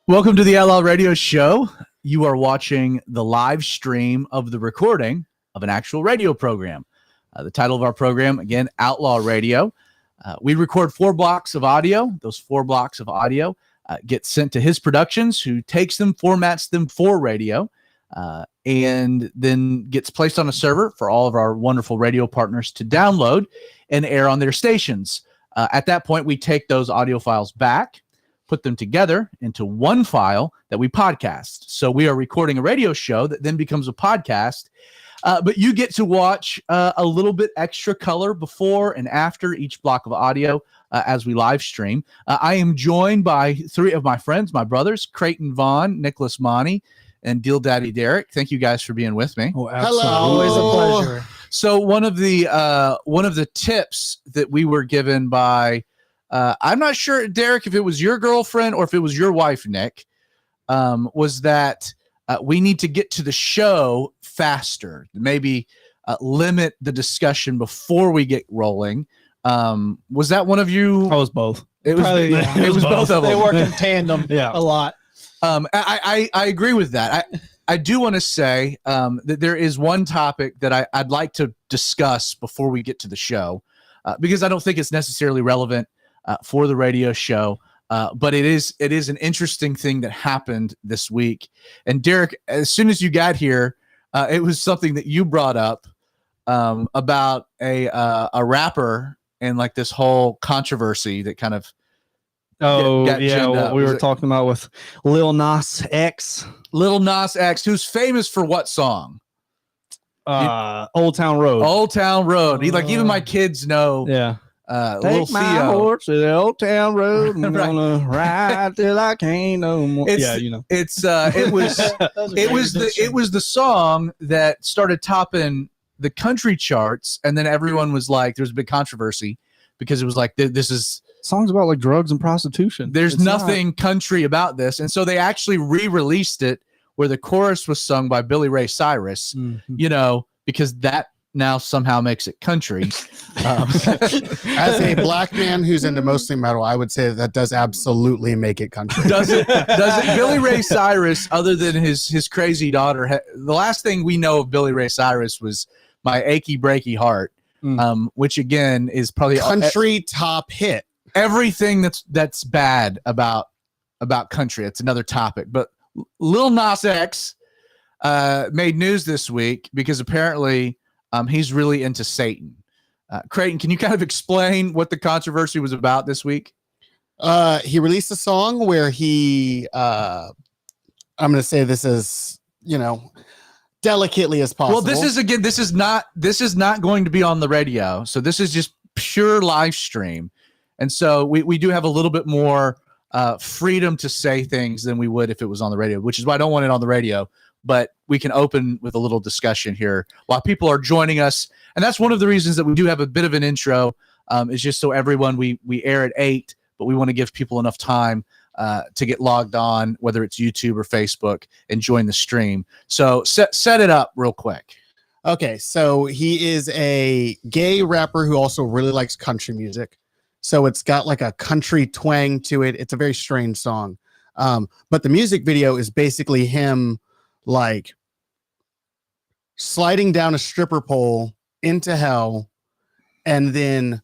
Welcome to the Outlaw Radio Show. You are watching the live stream of the recording of an actual radio program. The title of our program, again, Outlaw Radio. We record 4 blocks of audio. Those 4 blocks of audio get sent to his productions, who takes them, formats them for radio, and then gets placed on a server for all of our wonderful radio partners to download and air on their stations. At that point, we take those audio files back, put them together into one file that we podcast. So we are recording a radio show that then becomes a podcast, but you get to watch a little bit extra color before and after each block of audio as we live stream. I am joined by 3 of my friends, my brothers, Creighton Vaughn, Nicholas Monty, and Deal Daddy Derek. Thank you guys for being with me. Oh, absolutely. Hello. Always a pleasure. So one of the tips that we were given by I'm not sure, Derek, if it was your girlfriend or if it was your wife, Nick, was that we need to get to the show faster, maybe limit the discussion before we get rolling. Was that one of you? I was both. It was, Probably, yeah, it was both of them. They work in tandem a lot. I agree with that. I do want to say that there is one topic that I'd like to discuss before we get to the show, because I don't think it's necessarily relevant for the radio show, but it is an interesting thing that happened this week. And Derek, as soon as you got here, it was something that you brought up about a rapper and like this whole controversy that kind of got what we were talking about with Lil Nas X. Lil Nas X, who's famous for what song? Old Town Road. Old Town Road. Even my kids know. Yeah. Take my Theo. horse to the old town road and I'm Right. gonna ride till I can't no more. It's, yeah, you know. It was the song that started topping the country charts, and then everyone was like, there's a big controversy because it was like this is Songs about like drugs and prostitution. there's nothing country about this, and so they actually re-released it where the chorus was sung by Billy Ray Cyrus. You know, because that now somehow makes it country. As a black man who's into mostly metal, I would say that does absolutely make it country. Does it? Billy Ray Cyrus, other than his crazy daughter, the last thing we know of Billy Ray Cyrus was My Achy Breaky Heart, which again is probably country top hit. Everything that's bad about country. It's another topic. But Lil Nas X made news this week because apparently he's really into Satan. Creighton, can you kind of explain what the controversy was about this week? He released a song where he, I'm going to say this as, delicately as possible. Well, this is not going to be on the radio. So this is just pure live stream. And so we do have a little bit more freedom to say things than we would if it was on the radio, which is why I don't want it on the radio. But we can open with a little discussion here while people are joining us. And that's one of the reasons that we do have a bit of an intro, is just so everyone, we air at 8, but we want to give people enough time to get logged on, whether it's YouTube or Facebook, and join the stream. So set it up real quick. Okay, so he is a gay rapper who also really likes country music. So it's got like a country twang to it. It's a very strange song. But the music video is basically him like sliding down a stripper pole into hell, and then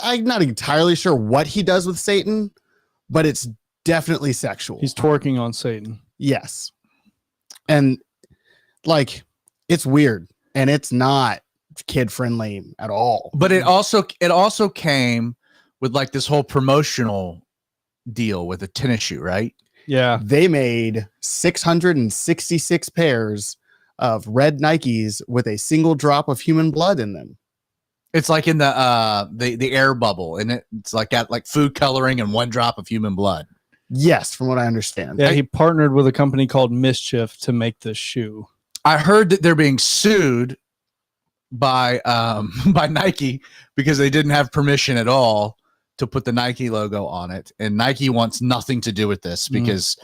I'm not entirely sure what he does with Satan, but it's definitely sexual. He's twerking on Satan. Yes. And like, it's weird and it's not kid friendly at all. But it also came with like this whole promotional deal with a tennis shoe, right? Yeah. They made 666 pairs of red Nikes with a single drop of human blood in them. It's like in the air bubble, and it's like got like food coloring and one drop of human blood. Yes, from what I understand. Yeah, he partnered with a company called Mischief to make this shoe. I heard that they're being sued by Nike because they didn't have permission at all to put the Nike logo on it, and Nike wants nothing to do with this because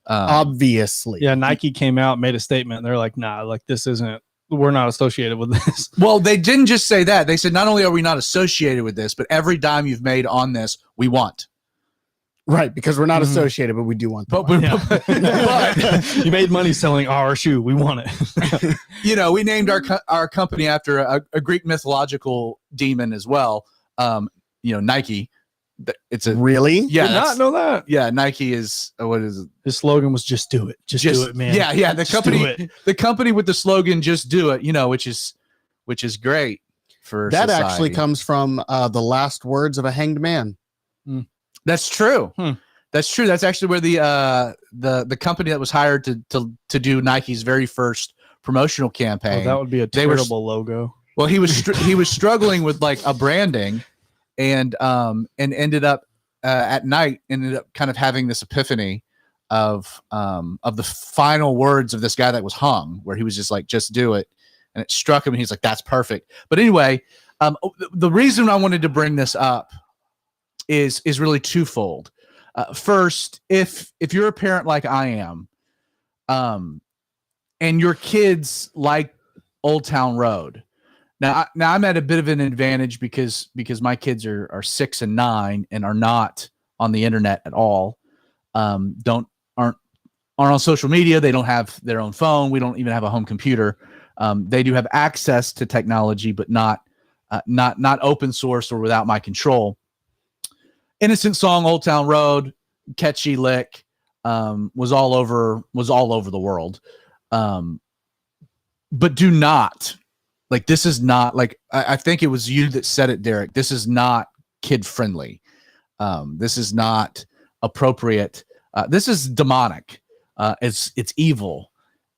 obviously, yeah, Nike came out, made a statement, and they're like, nah, like this isn't, we're not associated with this. Well, they didn't just say that. They said not only are we not associated with this, but every dime you've made on this, we want. Right, because we're not associated, but we do want them. But you made money selling our shoe. We want it. We named our company after a Greek mythological demon as well. Nike. It's a really? Yeah, did not know that. Yeah, Nike is what is it? His slogan was "Just do it, just do it, man." Yeah. The company with the slogan "Just do it," which is great for that. Society. Actually comes from the last words of a hanged man. That's true. That's true. That's actually where the company that was hired to do Nike's very first promotional campaign. Oh, that would be a terrible logo. Well, he was struggling with like a branding. And ended up at night ended up kind of having this epiphany of the final words of this guy that was hung, where he was just like, "Just do it," and it struck him, and he's like, "That's perfect." But anyway, the reason I wanted to bring this up is really twofold. First, if you're a parent like I am, and your kids like Old Town Road. Now I'm at a bit of an advantage because my kids are 6 and 9 and are not on the internet at all. Aren't on social media. They don't have their own phone. We don't even have a home computer. They do have access to technology, but not open source or without my control. Innocent Song, Old Town Road, catchy lick, was all over the world. But do not. Like, this is not like, I think it was you that said it, Derek. This is not kid friendly. This is not appropriate. This is demonic. It's evil,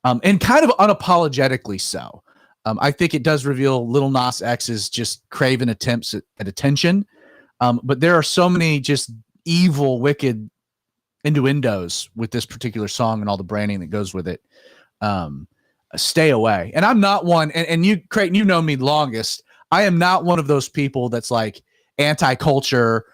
and kind of unapologetically so. I think it does reveal Lil Nas X's just craven attempts at attention. But there are so many just evil, wicked innuendos with this particular song and all the branding that goes with it. Stay away. And I'm not one, and you, Creighton, you know me longest. I am not one of those people that's like anti-culture,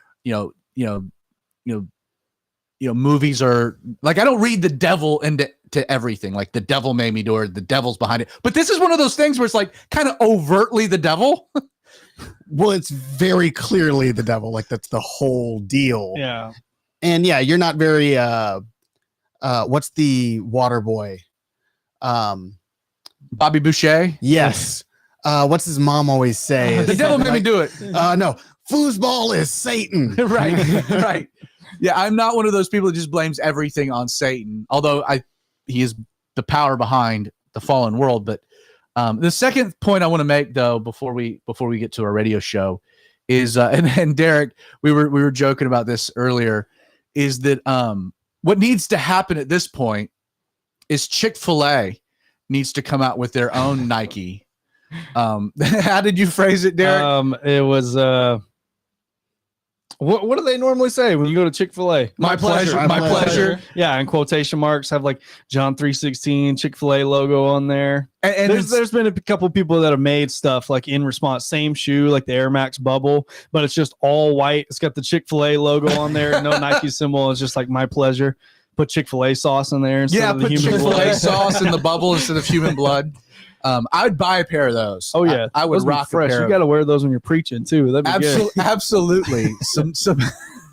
movies are like, I don't read the devil into everything. Like the devil made me do it, or the devil's behind it. But this is one of those things where it's like kind of overtly the devil. Well, it's very clearly the devil. Like that's the whole deal. Yeah. And yeah, you're not very what's the water boy? Bobby Boucher. Yes. What's his mom always say? The devil made me do it. No, foosball is Satan. Right. Right. Yeah, I'm not one of those people that just blames everything on Satan, although he is the power behind the fallen world. But the second point I want to make, though, before we get to our radio show, is and Derek, we were joking about this earlier, is that what needs to happen at this point is Chick-fil-A needs to come out with their own Nike. How did you phrase it, Derek? It was what do they normally say when you go to Chick-fil-A? My pleasure. My pleasure. Yeah, and quotation marks have like John 3:16 Chick-fil-A logo on there. And there's been a couple people that have made stuff like in response, same shoe, like the Air Max Bubble, but it's just all white. It's got the Chick-fil-A logo on there, no Nike symbol. It's just like my pleasure. Put Chick-fil-A sauce in there instead of the put human Chick-fil-A blood. sauce in the bubble instead of human blood. I'd buy a pair of those. Oh yeah, I would those rock fresh. a pair. You got to wear those when you're preaching too. That'd be good. Absolutely. Some.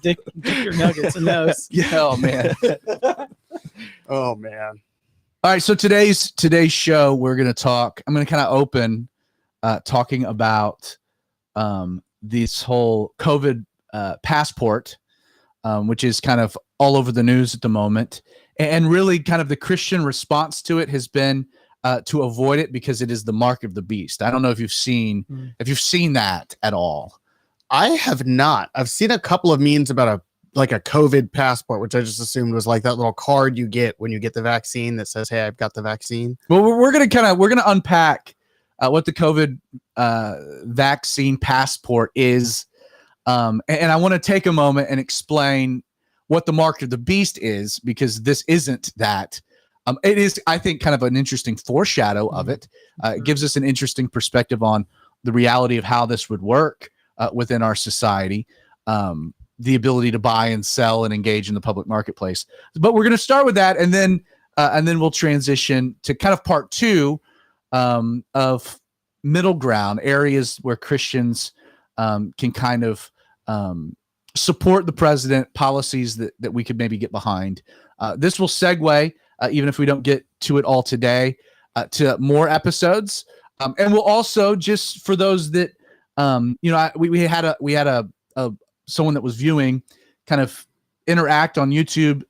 Dick your nuggets and those. Yeah, oh man. Oh man. All right. So today's show, we're gonna talk. I'm gonna kind of open, talking about this whole COVID passport, which is kind of all over the news at the moment, and really kind of the Christian response to it has been to avoid it because it is the mark of the beast. I don't know if you've seen that at all. I have not. I've seen a couple of memes about a COVID passport, which I just assumed was like that little card you get when you get the vaccine that says, "Hey, I've got the vaccine." Well, we're gonna unpack what the COVID vaccine passport is, and I want to take a moment and explain what the mark of the beast is, because this isn't that. It is, I think, kind of an interesting foreshadow of it. It gives us an interesting perspective on the reality of how this would work within our society, the ability to buy and sell and engage in the public marketplace. But we're going to start with that, and then we'll transition to kind of part two of middle ground areas where Christians can kind of support the president, policies that we could maybe get behind. This will segue, even if we don't get to it all today, to more episodes. And we'll also, just for those that, we had a someone that was viewing kind of interact on YouTube,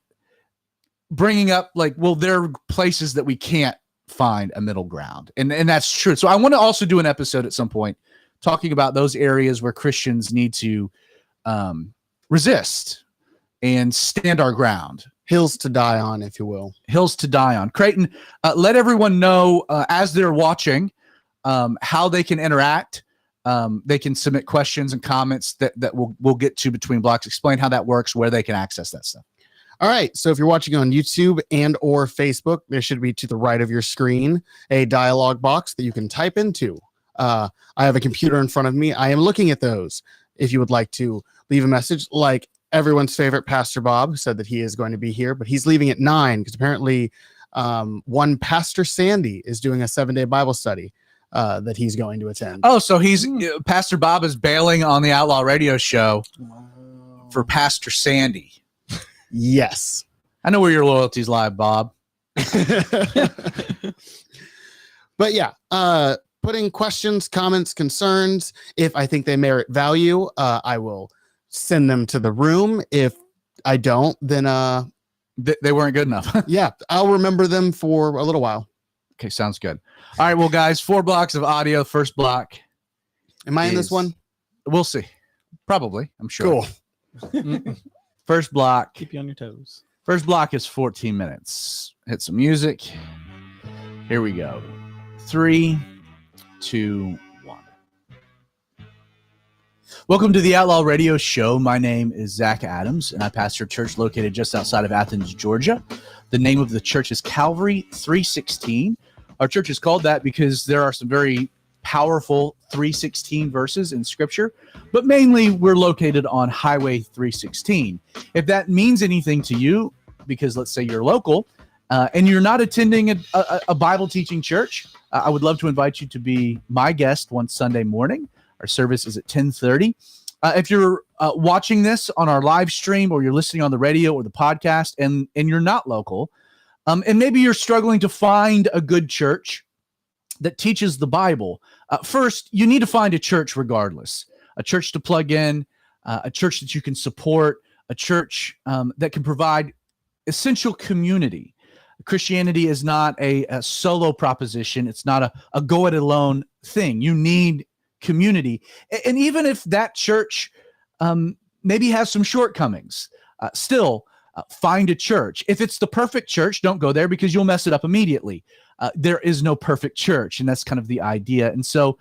bringing up like, well, there are places that we can't find a middle ground. And that's true. So I want to also do an episode at some point talking about those areas where Christians need to resist and stand our ground. Hills to die on, if you will. Hills to die on. Creighton, let everyone know as they're watching how they can interact. They can submit questions and comments that we'll get to between blocks. Explain how that works, where they can access that stuff. All right. So if you're watching on YouTube and or Facebook, there should be to the right of your screen a dialog box that you can type into. I have a computer in front of me. I am looking at those. If you would like to leave a message, like everyone's favorite Pastor Bob said that he is going to be here, but he's leaving at 9 because apparently one Pastor Sandy is doing a 7-day Bible study that he's going to attend. Oh, so Pastor Bob is bailing on the Outlaw Radio Show for Pastor Sandy. Yes. I know where your loyalties lie, Bob. But yeah, putting questions, comments, concerns, if I think they merit value, I will send them to the room. If I don't, then they weren't good enough. Yeah, I'll remember them for a little while. Okay, sounds good. All right, well, guys, 4 blocks of audio. First block. Am I in this one? We'll see. Probably, I'm sure. Cool. First block. Keep you on your toes. First block is 14 minutes. Hit some music. Here we go. 3, 2, 1. Welcome to the Outlaw Radio Show. My name is Zach Adams, and I pastor a church located just outside of Athens, Georgia. The name of the church is Calvary 316. Our church is called that because there are some very powerful 316 verses in Scripture, but mainly we're located on Highway 316. If that means anything to you, because let's say you're local and you're not attending a Bible teaching church, I would love to invite you to be my guest one Sunday morning. Our service is at 10:30. If you're watching this on our live stream, or you're listening on the radio or the podcast, and you're not local, and maybe you're struggling to find a good church that teaches the Bible, first, you need to find a church regardless, a church to plug in, a church that you can support, a church that can provide essential community. Christianity is not a solo proposition. It's not a go it alone thing. You need community. And even if that church maybe has some shortcomings, still find a church. If it's the perfect church, don't go there because you'll mess it up immediately. There is no perfect church, and that's kind of the idea. And so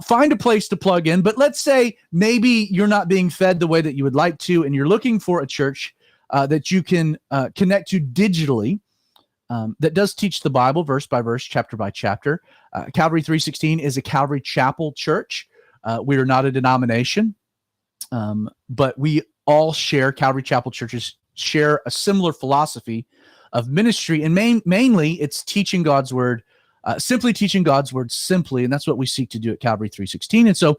find a place to plug in. But let's say maybe you're not being fed the way that you would like to, and you're looking for a church that you can connect to digitally, that does teach the Bible verse by verse, chapter by chapter. Calvary 316 is a Calvary Chapel church. We are not a denomination, but we all share, Calvary Chapel churches share a similar philosophy of ministry, and mainly it's teaching God's word, simply teaching God's word simply, and that's what we seek to do at Calvary 316. And so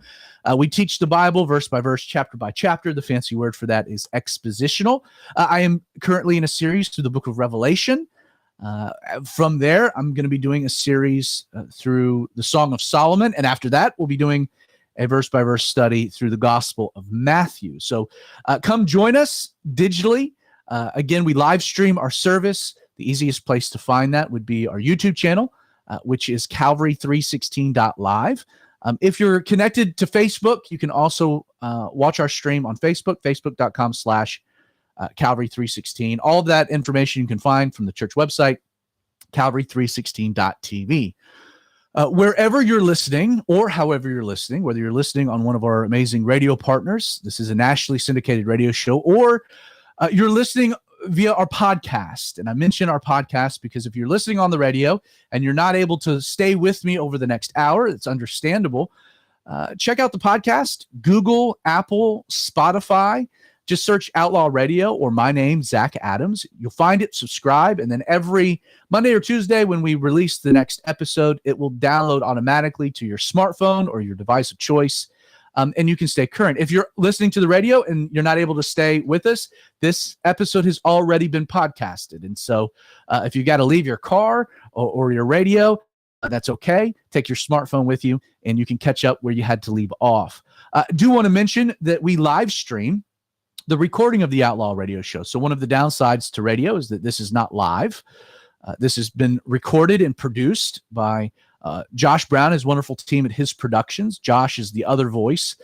we teach the Bible verse by verse, chapter by chapter. The fancy word for that is expositional. I am currently in a series through the book of Revelation. From there, I'm going to be doing a series through the Song of Solomon, and after that, we'll be doing a verse-by-verse study through the Gospel of Matthew. So come join us digitally. Again, we live stream our service. The easiest place to find that would be our YouTube channel, which is calvary316.live. If you're connected to Facebook, you can also watch our stream on Facebook, facebook.com/Calvary316. All of that information you can find from the church website, calvary316.tv. Wherever you're listening, or however you're listening, whether you're listening on one of our amazing radio partners, this is a nationally syndicated radio show, or you're listening via our podcast. And I mention our podcast because if you're listening on the radio and you're not able to stay with me over the next hour, it's understandable. Check out the podcast, Google, Apple, Spotify. Just search Outlaw Radio or my name, Zach Adams. You'll find it, subscribe, and then every Monday or Tuesday when we release the next episode, it will download automatically to your smartphone or your device of choice, and you can stay current. If you're listening to the radio and you're not able to stay with us, this episode has already been podcasted. And so if you got to leave your car or your radio, that's okay. Take your smartphone with you, and you can catch up where you had to leave off. Do want to mention that we live stream the recording of the Outlaw Radio Show. So one of the downsides to radio is that this is not live. This has been recorded and produced by Josh Brown, his wonderful team at his productions. Josh is the other voice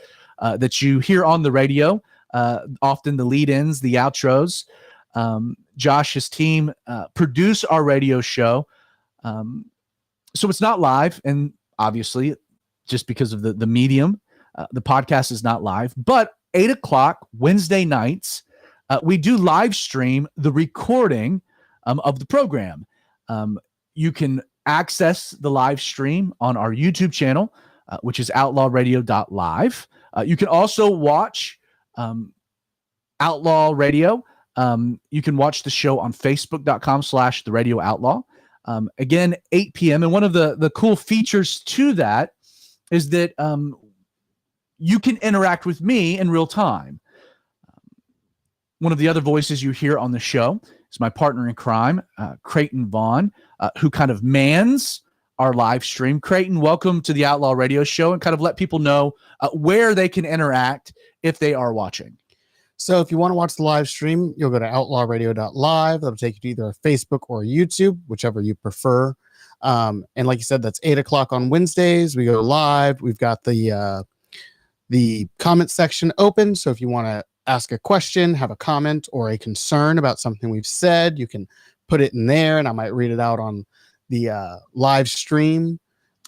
that you hear on the radio, often the lead-ins, the outros. Josh, his team produce our radio show. So it's not live, and obviously, just because of the medium, the podcast is not live, but 8 o'clock Wednesday nights, we do live stream the recording of the program. You can access the live stream on our YouTube channel, which is outlawradio.live. You can also watch Outlaw Radio. You can watch the show on facebook.com/The Radio Outlaw. Again, 8 p.m. And one of the cool features to that is that you can interact with me in real time. One of the other voices you hear on the show is my partner in crime, Creighton Vaughn, who kind of mans our live stream. Creighton, welcome to the Outlaw Radio Show, and kind of let people know where they can interact if they are watching. So if you want to watch the live stream, you'll go to outlawradio.live. That'll take you to either Facebook or YouTube, whichever you prefer. And like you said, that's 8 o'clock on Wednesdays. We go live. We've got the comment section open. So if you want to ask a question, have a comment, or a concern about something we've said, you can put it in there, and I might read it out on the live stream.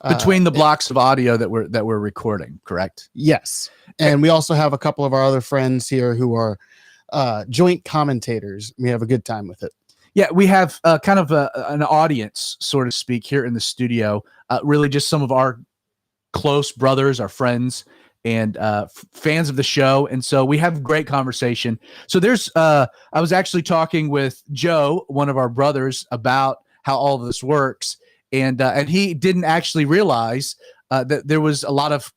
between the blocks of audio that we're recording, correct? Yes. And we also have a couple of our other friends here who are joint commentators. We have a good time with it. Yeah, we have kind of an audience, so to speak, here in the studio. Really just some of our close brothers, our friends, and fans of the show. And so we have great conversation. So there's I was actually talking with Joe, one of our brothers, about how all of this works. And he didn't actually realize that there was a lot of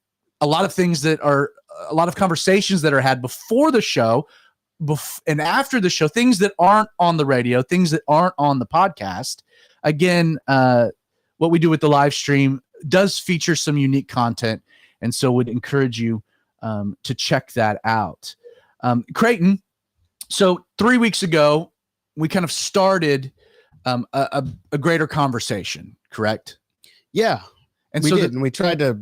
things that are a lot of conversations that are had before the show and after the show, things that aren't on the radio, things that aren't on the podcast. Again, what we do with the live stream does feature some unique content, and so would encourage you to check that out. Creighton, so 3 weeks ago, we kind of started a greater conversation, correct? Yeah, and we so did, and we tried to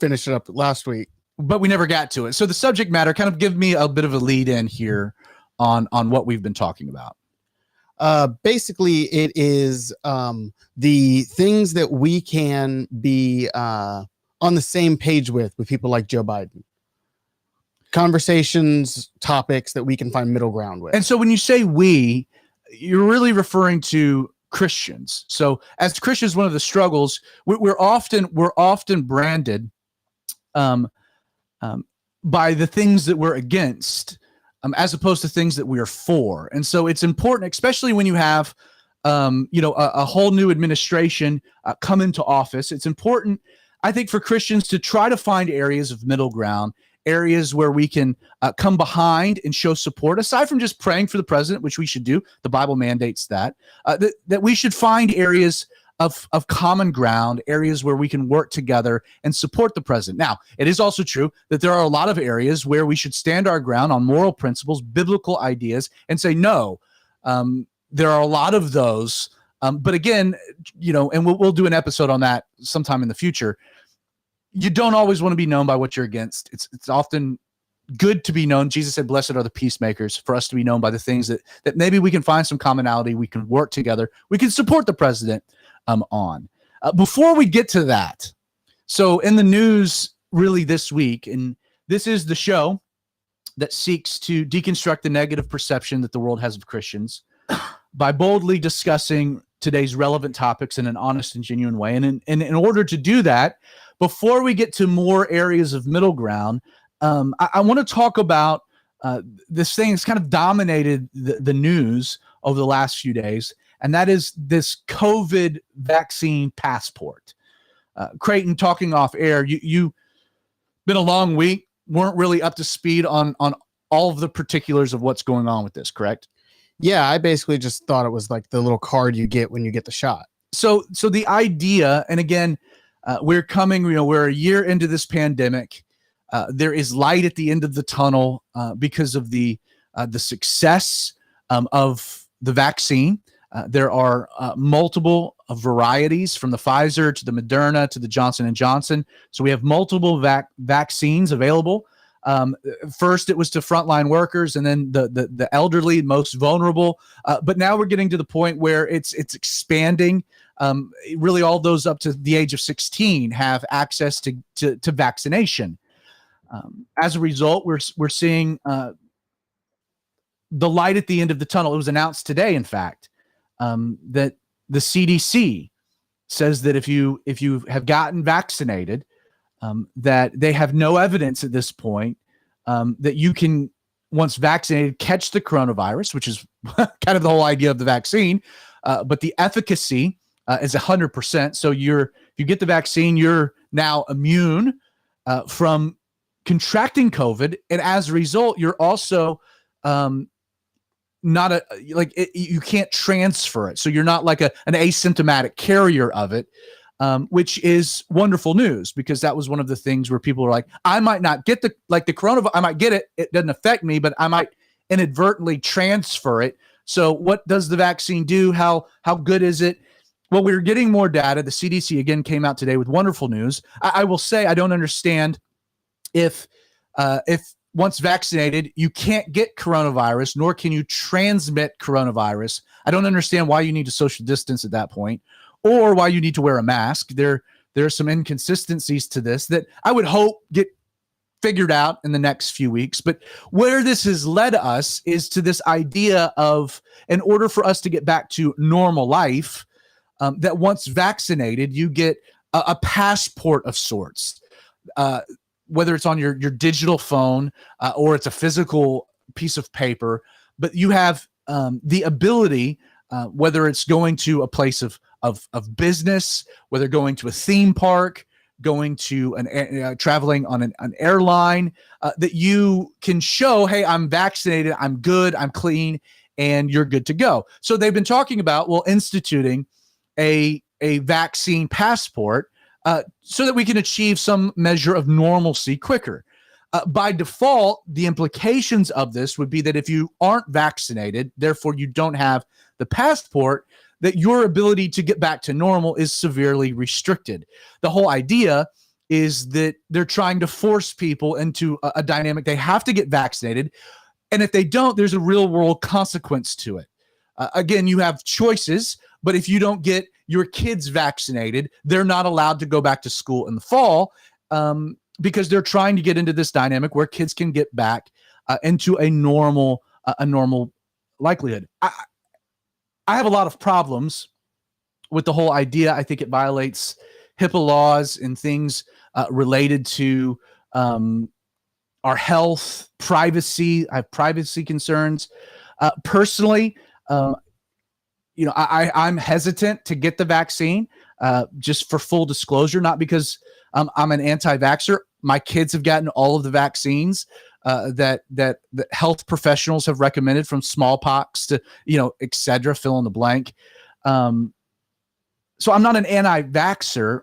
finish it up last week, but we never got to it. So the subject matter, kind of give me a bit of a lead in here on what we've been talking about. Basically, it is the things that we can be on the same page with people like Joe Biden. Conversations, topics that we can find middle ground with. And so when you say we, you're really referring to Christians. So as Christians, one of the struggles, we're often branded by the things that we're against, as opposed to things that we are for. And so it's important, especially when you have, a whole new administration come into office. It's important, I think, for Christians to try to find areas of middle ground, areas where we can come behind and show support, aside from just praying for the president, which we should do. The Bible mandates that we should find areas of common ground, areas where we can work together and support the president. Now, it is also true that there are a lot of areas where we should stand our ground on moral principles, biblical ideas, and say, no, there are a lot of those. But again, and we'll do an episode on that sometime in the future. You don't always want to be known by what you're against. It's often good to be known. Jesus said, blessed are the peacemakers, for us to be known by the things that maybe we can find some commonality. We can work together. We can support the president on. Before we get to that, so in the news really this week, and this is the show that seeks to deconstruct the negative perception that the world has of Christians by boldly discussing today's relevant topics in an honest and genuine way. And in order to do that, before we get to more areas of middle ground, I want to talk about this thing that's kind of dominated the news over the last few days, and that is this COVID vaccine passport. Creighton, talking off air, you been a long week, weren't really up to speed on all of the particulars of what's going on with this, correct? Yeah, I basically just thought it was like the little card you get when you get the shot. So the idea, and again, we're a year into this pandemic. There is light at the end of the tunnel because of the success of the vaccine. There are multiple varieties, from the Pfizer to the Moderna to the Johnson & Johnson. So we have multiple vaccines available. First, it was to frontline workers, and then the elderly, most vulnerable. But now we're getting to the point where it's expanding. Really, all those up to the age of 16 have access to vaccination. As a result, we're seeing the light at the end of the tunnel. It was announced today, in fact, that the CDC says that if you have gotten vaccinated, that they have no evidence at this point that you can, once vaccinated, catch the coronavirus, which is kind of the whole idea of the vaccine. But the efficacy is 100%. So if you get the vaccine, you're now immune from contracting COVID, and as a result, you're also you can't transfer it. So you're not like an asymptomatic carrier of it, which is wonderful news, because that was one of the things where people are like, I might not get the coronavirus, I might get it. It doesn't affect me, but I might inadvertently transfer it. So what does the vaccine do? How good is it? Well, we're getting more data. The CDC again came out today with wonderful news. I will say, I don't understand if once vaccinated, you can't get coronavirus, nor can you transmit coronavirus. I don't understand why you need to social distance at that point, or why you need to wear a mask. They're There are some inconsistencies to this that I would hope get figured out in the next few weeks. But where this has led us is to this idea of, in order for us to get back to normal life, that once vaccinated, you get a passport of sorts, whether it's on your digital phone or it's a physical piece of paper, but you have the ability, whether it's going to a place of business, whether going to a theme park, going to traveling on an airline, that you can show, hey, I'm vaccinated, I'm good, I'm clean, and you're good to go. So they've been talking about, instituting a vaccine passport so that we can achieve some measure of normalcy quicker. By default, the implications of this would be that if you aren't vaccinated, therefore you don't have the passport, that your ability to get back to normal is severely restricted. The whole idea is that they're trying to force people into a dynamic. They have to get vaccinated. And if they don't, there's a real world consequence to it. Again, you have choices, but if you don't get your kids vaccinated, they're not allowed to go back to school in the fall because they're trying to get into this dynamic where kids can get back into a normal likelihood. I have a lot of problems with the whole idea. I think it violates HIPAA laws and things related to our health, privacy. I have privacy concerns. Personally, I'm hesitant to get the vaccine, just for full disclosure, not because I'm an anti-vaxxer. My kids have gotten all of the vaccines that health professionals have recommended, from smallpox to, et cetera, fill in the blank. So I'm not an anti-vaxxer.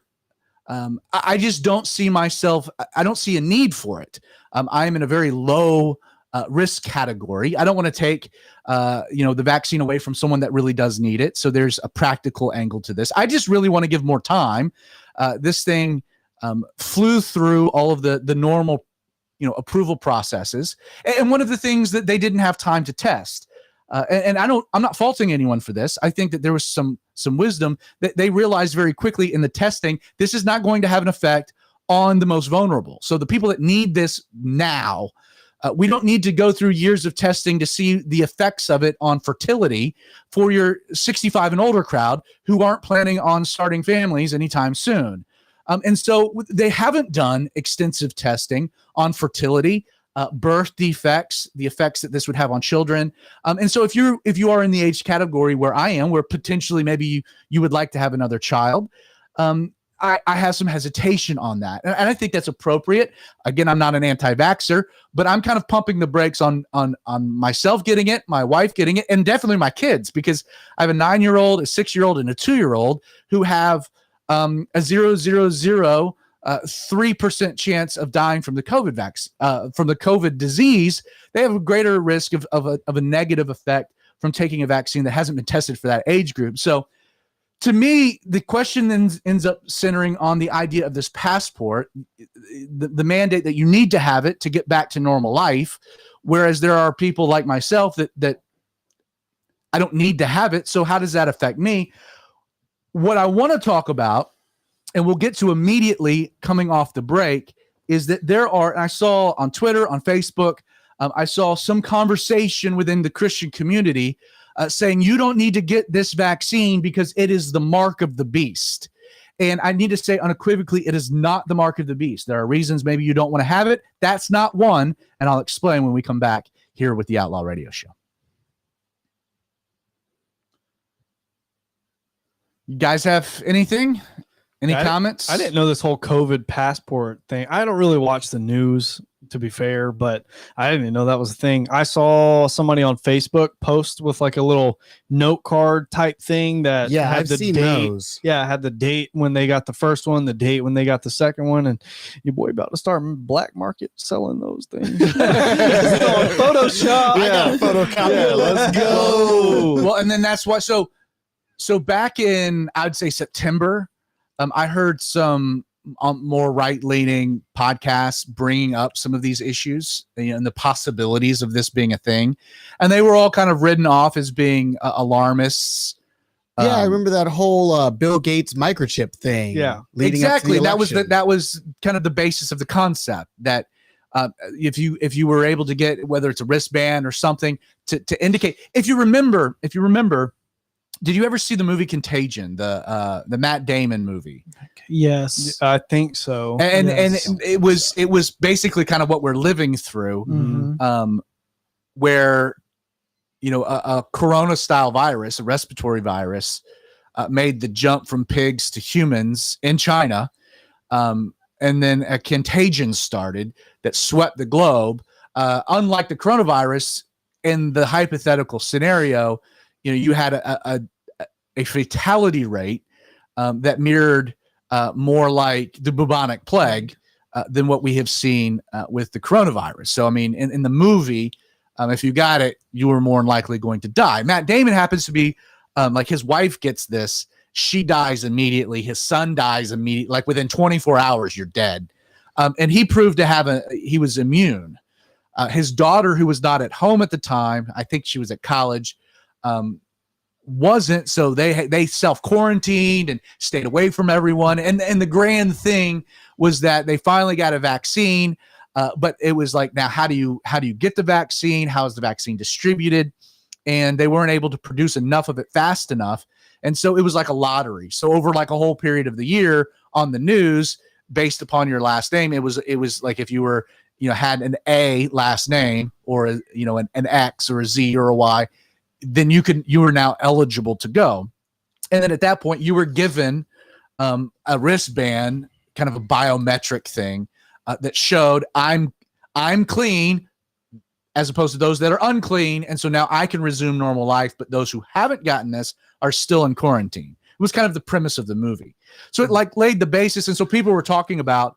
I just don't see myself. I don't see a need for it. I'm in a very low risk category. I don't want to take, the vaccine away from someone that really does need it. So there's a practical angle to this. I just really want to give more time. This thing flew through all of the normal, approval processes. And one of the things that they didn't have time to test, and I'm not faulting anyone for this. I think that there was some wisdom that they realized very quickly in the testing. This is not going to have an effect on the most vulnerable. So the people that need this now, we don't need to go through years of testing to see the effects of it on fertility for your 65 and older crowd who aren't planning on starting families anytime soon. And so they haven't done extensive testing on fertility, birth defects, the effects that this would have on children. And so if you are in the age category where I am, where potentially maybe you would like to have another child, I have some hesitation on that. And I think that's appropriate. Again, I'm not an anti-vaxxer, but I'm kind of pumping the brakes on myself getting it, my wife getting it, and definitely my kids, because I have a 9-year-old, a 6-year-old, and a 2-year-old who have a 3% chance of dying from the COVID from the COVID disease. They have a greater risk of a negative effect from taking a vaccine that hasn't been tested for that age group. So to me, the question then ends up centering on the idea of this passport, the mandate that you need to have it to get back to normal life, whereas there are people like myself that I don't need to have it. So how does that affect me? What I want to talk about, and we'll get to immediately coming off the break, is that there are, and I saw on Twitter, on Facebook, I saw some conversation within the Christian community saying you don't need to get this vaccine because it is the mark of the beast. And I need to say unequivocally, it is not the mark of the beast. There are reasons maybe you don't want to have it. That's not one. And I'll explain when we come back here with the Outlaw Radio Show. You guys have anything? Any comments? I didn't know this whole COVID passport thing. I don't really watch the news, to be fair, but I didn't even know that was a thing. I saw somebody on Facebook post with like a little note card type thing that had I've the seen date. those. Yeah, had the date when they got the first one, the date when they got the second one, and your boy about to start black market selling those things. On Photoshop. I got a photocopy. Yeah, let's go. Well, and then that's what. So back in, I'd say September, I heard some more right-leaning podcasts bringing up some of these issues, and the possibilities of this being a thing. And they were all kind of written off as being alarmists. Yeah, I remember that whole Bill Gates microchip thing. Yeah, leading exactly. Up to the That was kind of the basis of the concept that if you were able to get, whether it's a wristband or something to indicate, if you remember, did you ever see the movie Contagion, the Matt Damon movie? Yes. I think so. And Yes. and it was basically kind of what we're living through, Mhm. where a corona style virus, a respiratory virus, made the jump from pigs to humans in China, and then a contagion started that swept the globe. Unlike the coronavirus, in the hypothetical scenario, you had a fatality rate that mirrored more like the bubonic plague than what we have seen with the coronavirus. So, I mean, in the movie, if you got it, you were more than likely going to die. Matt Damon happens to be like, his wife gets this. She dies immediately. His son dies immediately. Like within 24 hours, you're dead. And he proved to he was immune. His daughter, who was not at home at the time, I think she was at college, wasn't. So they self-quarantined and stayed away from everyone. And the grand thing was that they finally got a vaccine. But it was like, now how do you get the vaccine? How is the vaccine distributed? And they weren't able to produce enough of it fast enough. And so it was like a lottery. So over like a whole period of the year on the news, based upon your last name, it was like if you were, had an A last name or, an X or a Z or a Y, then you were now eligible to go. And then at that point you were given a wristband, kind of a biometric thing that showed I'm clean, as opposed to those that are unclean. And so now I can resume normal life, but those who haven't gotten this are still in quarantine. It was kind of the premise of the movie. So it like laid the basis. And so people were talking about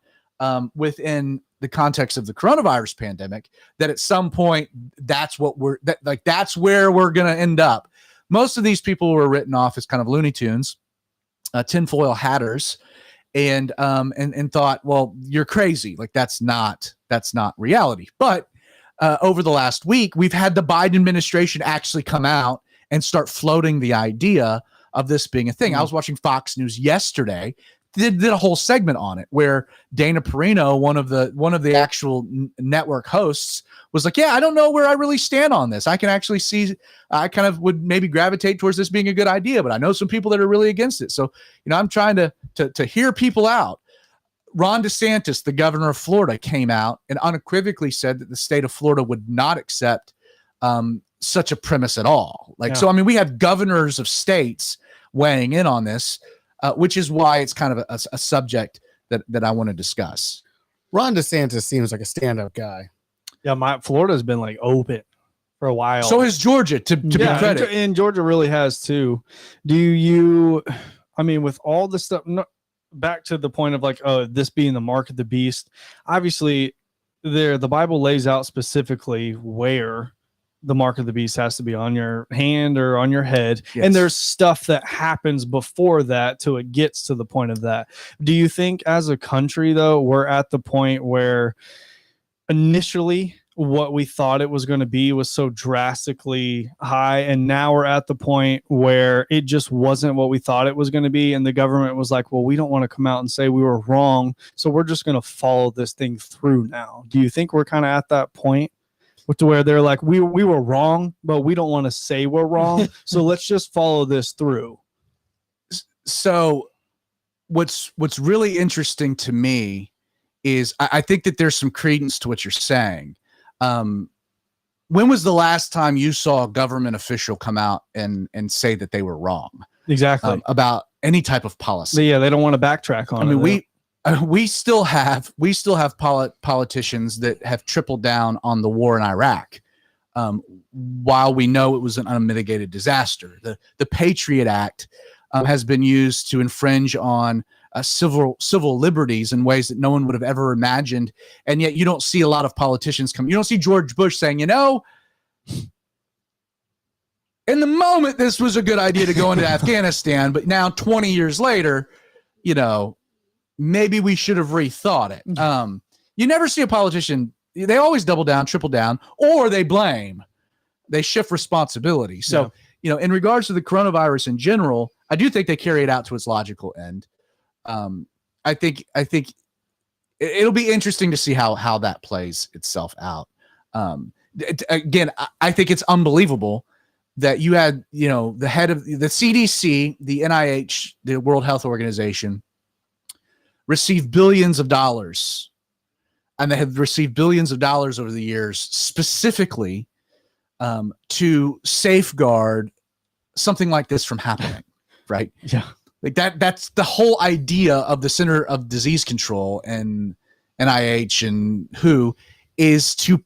within the context of the coronavirus pandemic, that at some point that's where we're going to end up. Most of these people were written off as kind of Looney Tunes, tinfoil hatters, and thought, well, you're crazy. Like that's not reality. But over the last week, we've had the Biden administration actually come out and start floating the idea of this being a thing. I was watching Fox News yesterday, did a whole segment on it where Dana Perino, one of the actual network hosts, was like, yeah, I don't know where I really stand on this. I can actually see, I kind of would maybe gravitate towards this being a good idea, but I know some people that are really against it. So, I'm trying to hear people out. Ron DeSantis, the governor of Florida, came out and unequivocally said that the state of Florida would not accept such a premise at all. So, I mean, we have governors of states weighing in on this, which is why it's kind of a subject that I want to discuss. Ron DeSantis seems like a stand-up guy. Yeah, Florida's been like open for a while. So has Georgia, to be credit. And Georgia really has too. Do you, I mean, with all the stuff, back to the point of like, oh, this being the mark of the beast, obviously the Bible lays out specifically where the mark of the beast has to be on your hand or on your head. Yes. And there's stuff that happens before that till it gets to the point of that. Do you think as a country though, we're at the point where initially what we thought it was going to be was so drastically high, and now we're at the point where it just wasn't what we thought it was going to be, and the government was like, well, we don't want to come out and say we were wrong, so we're just going to follow this thing through now? Do you think we're kind of at that point to where they're like, we were wrong, but we don't want to say we're wrong, so let's just follow this through? So what's really interesting to me is I think that there's some credence to what you're saying. When was the last time you saw a government official come out and say that they were wrong? Exactly. About any type of policy? Yeah, they don't want to backtrack on it. I mean, we still have politicians that have tripled down on the war in Iraq, while we know it was an unmitigated disaster. The Patriot Act has been used to infringe on civil liberties in ways that no one would have ever imagined. And yet you don't see a lot of politicians come. You don't see George Bush saying, in the moment, this was a good idea to go into Afghanistan, but now 20 years later, maybe we should have rethought it. You never see a politician. They always double down, triple down, or they blame. They shift responsibility. So in regards to the coronavirus in general, I do think they carry it out to its logical end. I think it'll be interesting to see how that plays itself out. Again, I think it's unbelievable that you had, the head of the CDC, the NIH, the World Health Organization, receive billions of dollars, and they have received billions of dollars over the years specifically to safeguard something like this from happening, right? Yeah. Like that's the whole idea of the Center of Disease Control and NIH and WHO is to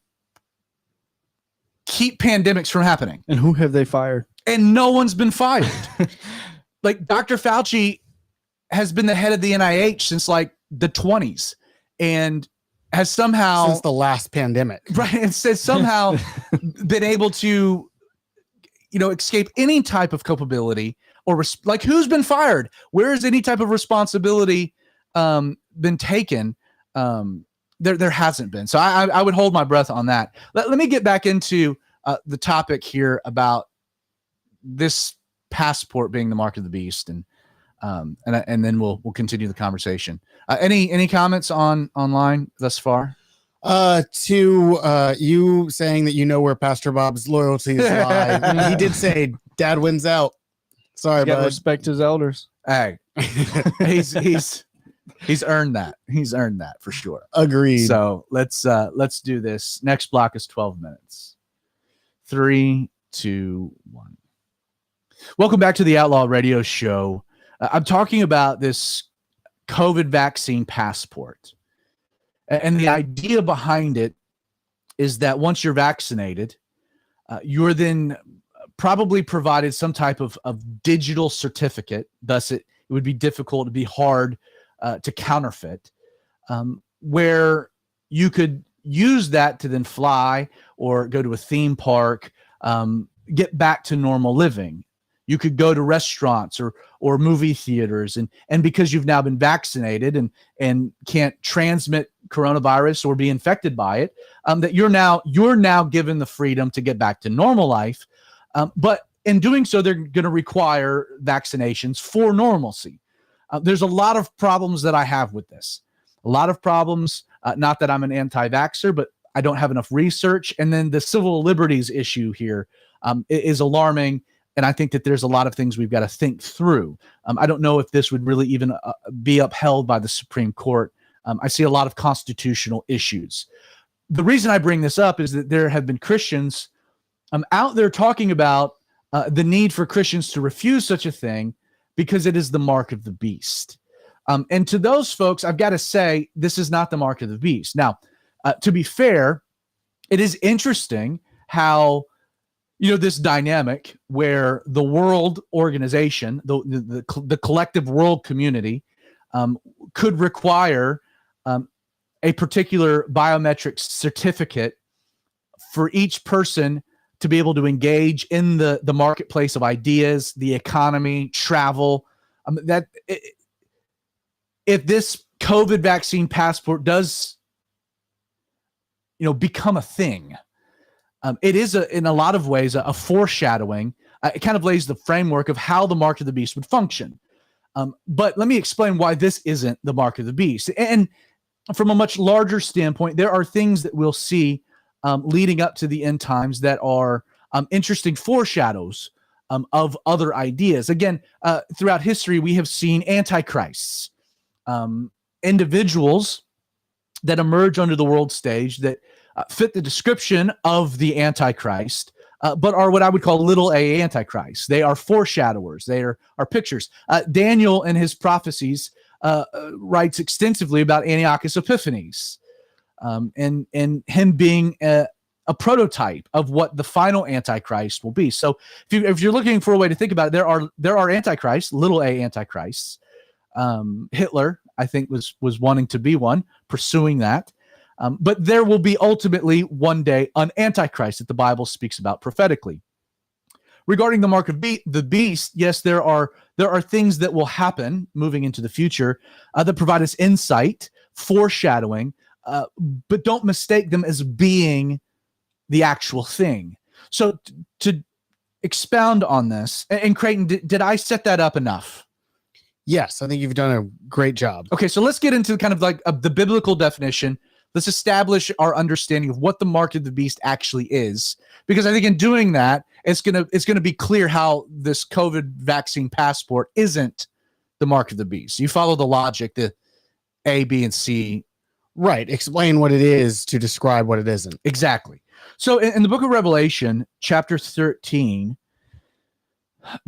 keep pandemics from happening. And who have they fired? And no one's been fired. Like Dr. Fauci has been the head of the NIH since like the 20s and has somehow since the last pandemic, right? And says somehow been able to, escape any type of culpability or like who's been fired? Where has any type of responsibility been taken? There hasn't been. So I would hold my breath on that. Let me get back into the topic here about this passport being the mark of the beast, and then we'll continue the conversation. Any comments online thus far? To you saying that where Pastor Bob's loyalties lie. He did say, "Dad wins out." Sorry, Gotta bud. respect his elders. Hey, he's earned that. He's earned that for sure. Agreed. So let's do this. Next block is 12 minutes. 3, 2, 1. Welcome back to the Outlaw Radio Show. I'm talking about this COVID vaccine passport. And the idea behind it is that once you're vaccinated, you're then probably provided some type of digital certificate. Thus, it would be difficult, to be hard to counterfeit, where you could use that to then fly or go to a theme park, get back to normal living. You could go to restaurants or movie theaters, and because you've now been vaccinated and can't transmit coronavirus or be infected by it, that you're now given the freedom to get back to normal life. But in doing so, they're going to require vaccinations for normalcy. There's a lot of problems that I have with this. A lot of problems, not that I'm an anti-vaxxer, but I don't have enough research. And then the civil liberties issue here is alarming. And I think that there's a lot of things we've got to think through. I don't know if this would really even be upheld by the Supreme Court. I see a lot of constitutional issues. The reason I bring this up is that there have been Christians out there talking about the need for Christians to refuse such a thing because it is the mark of the beast. And to those folks, I've got to say, this is not the mark of the beast. Now, to be fair, it is interesting how this dynamic where the world organization, the collective world community, could require a particular biometric certificate for each person to be able to engage in the marketplace of ideas, the economy, travel. If this COVID vaccine passport does, become a thing, it is in a lot of ways a foreshadowing. It kind of lays the framework of how the mark of the beast would function. But let me explain why this isn't the mark of the beast. And from a much larger standpoint, there are things that we'll see leading up to the end times that are interesting foreshadows of other ideas. Again, throughout history, we have seen antichrists, individuals that emerge onto the world stage that fit the description of the Antichrist, but are what I would call little a Antichrist. They are foreshadowers. They are pictures. Daniel in his prophecies writes extensively about Antiochus Epiphanes, and him being a prototype of what the final Antichrist will be. So if you're looking for a way to think about it, there are Antichrists, little a Antichrists. Hitler, I think, was wanting to be one, pursuing that. But there will be ultimately one day an Antichrist that the Bible speaks about prophetically. Regarding the mark of the beast, yes, there are things that will happen moving into the future that provide us insight, foreshadowing, but don't mistake them as being the actual thing. So to expound on this. And Creighton, did I set that up enough? Yes, I think you've done a great job. Okay, so let's get into kind of like the biblical definition. Let's establish our understanding of what the mark of the beast actually is, because I think in doing that, it's gonna be clear how this COVID vaccine passport isn't the mark of the beast. You follow the logic, the A, B, and C. Right. Explain what it is to describe what it isn't. Exactly. So in the book of Revelation, chapter 13,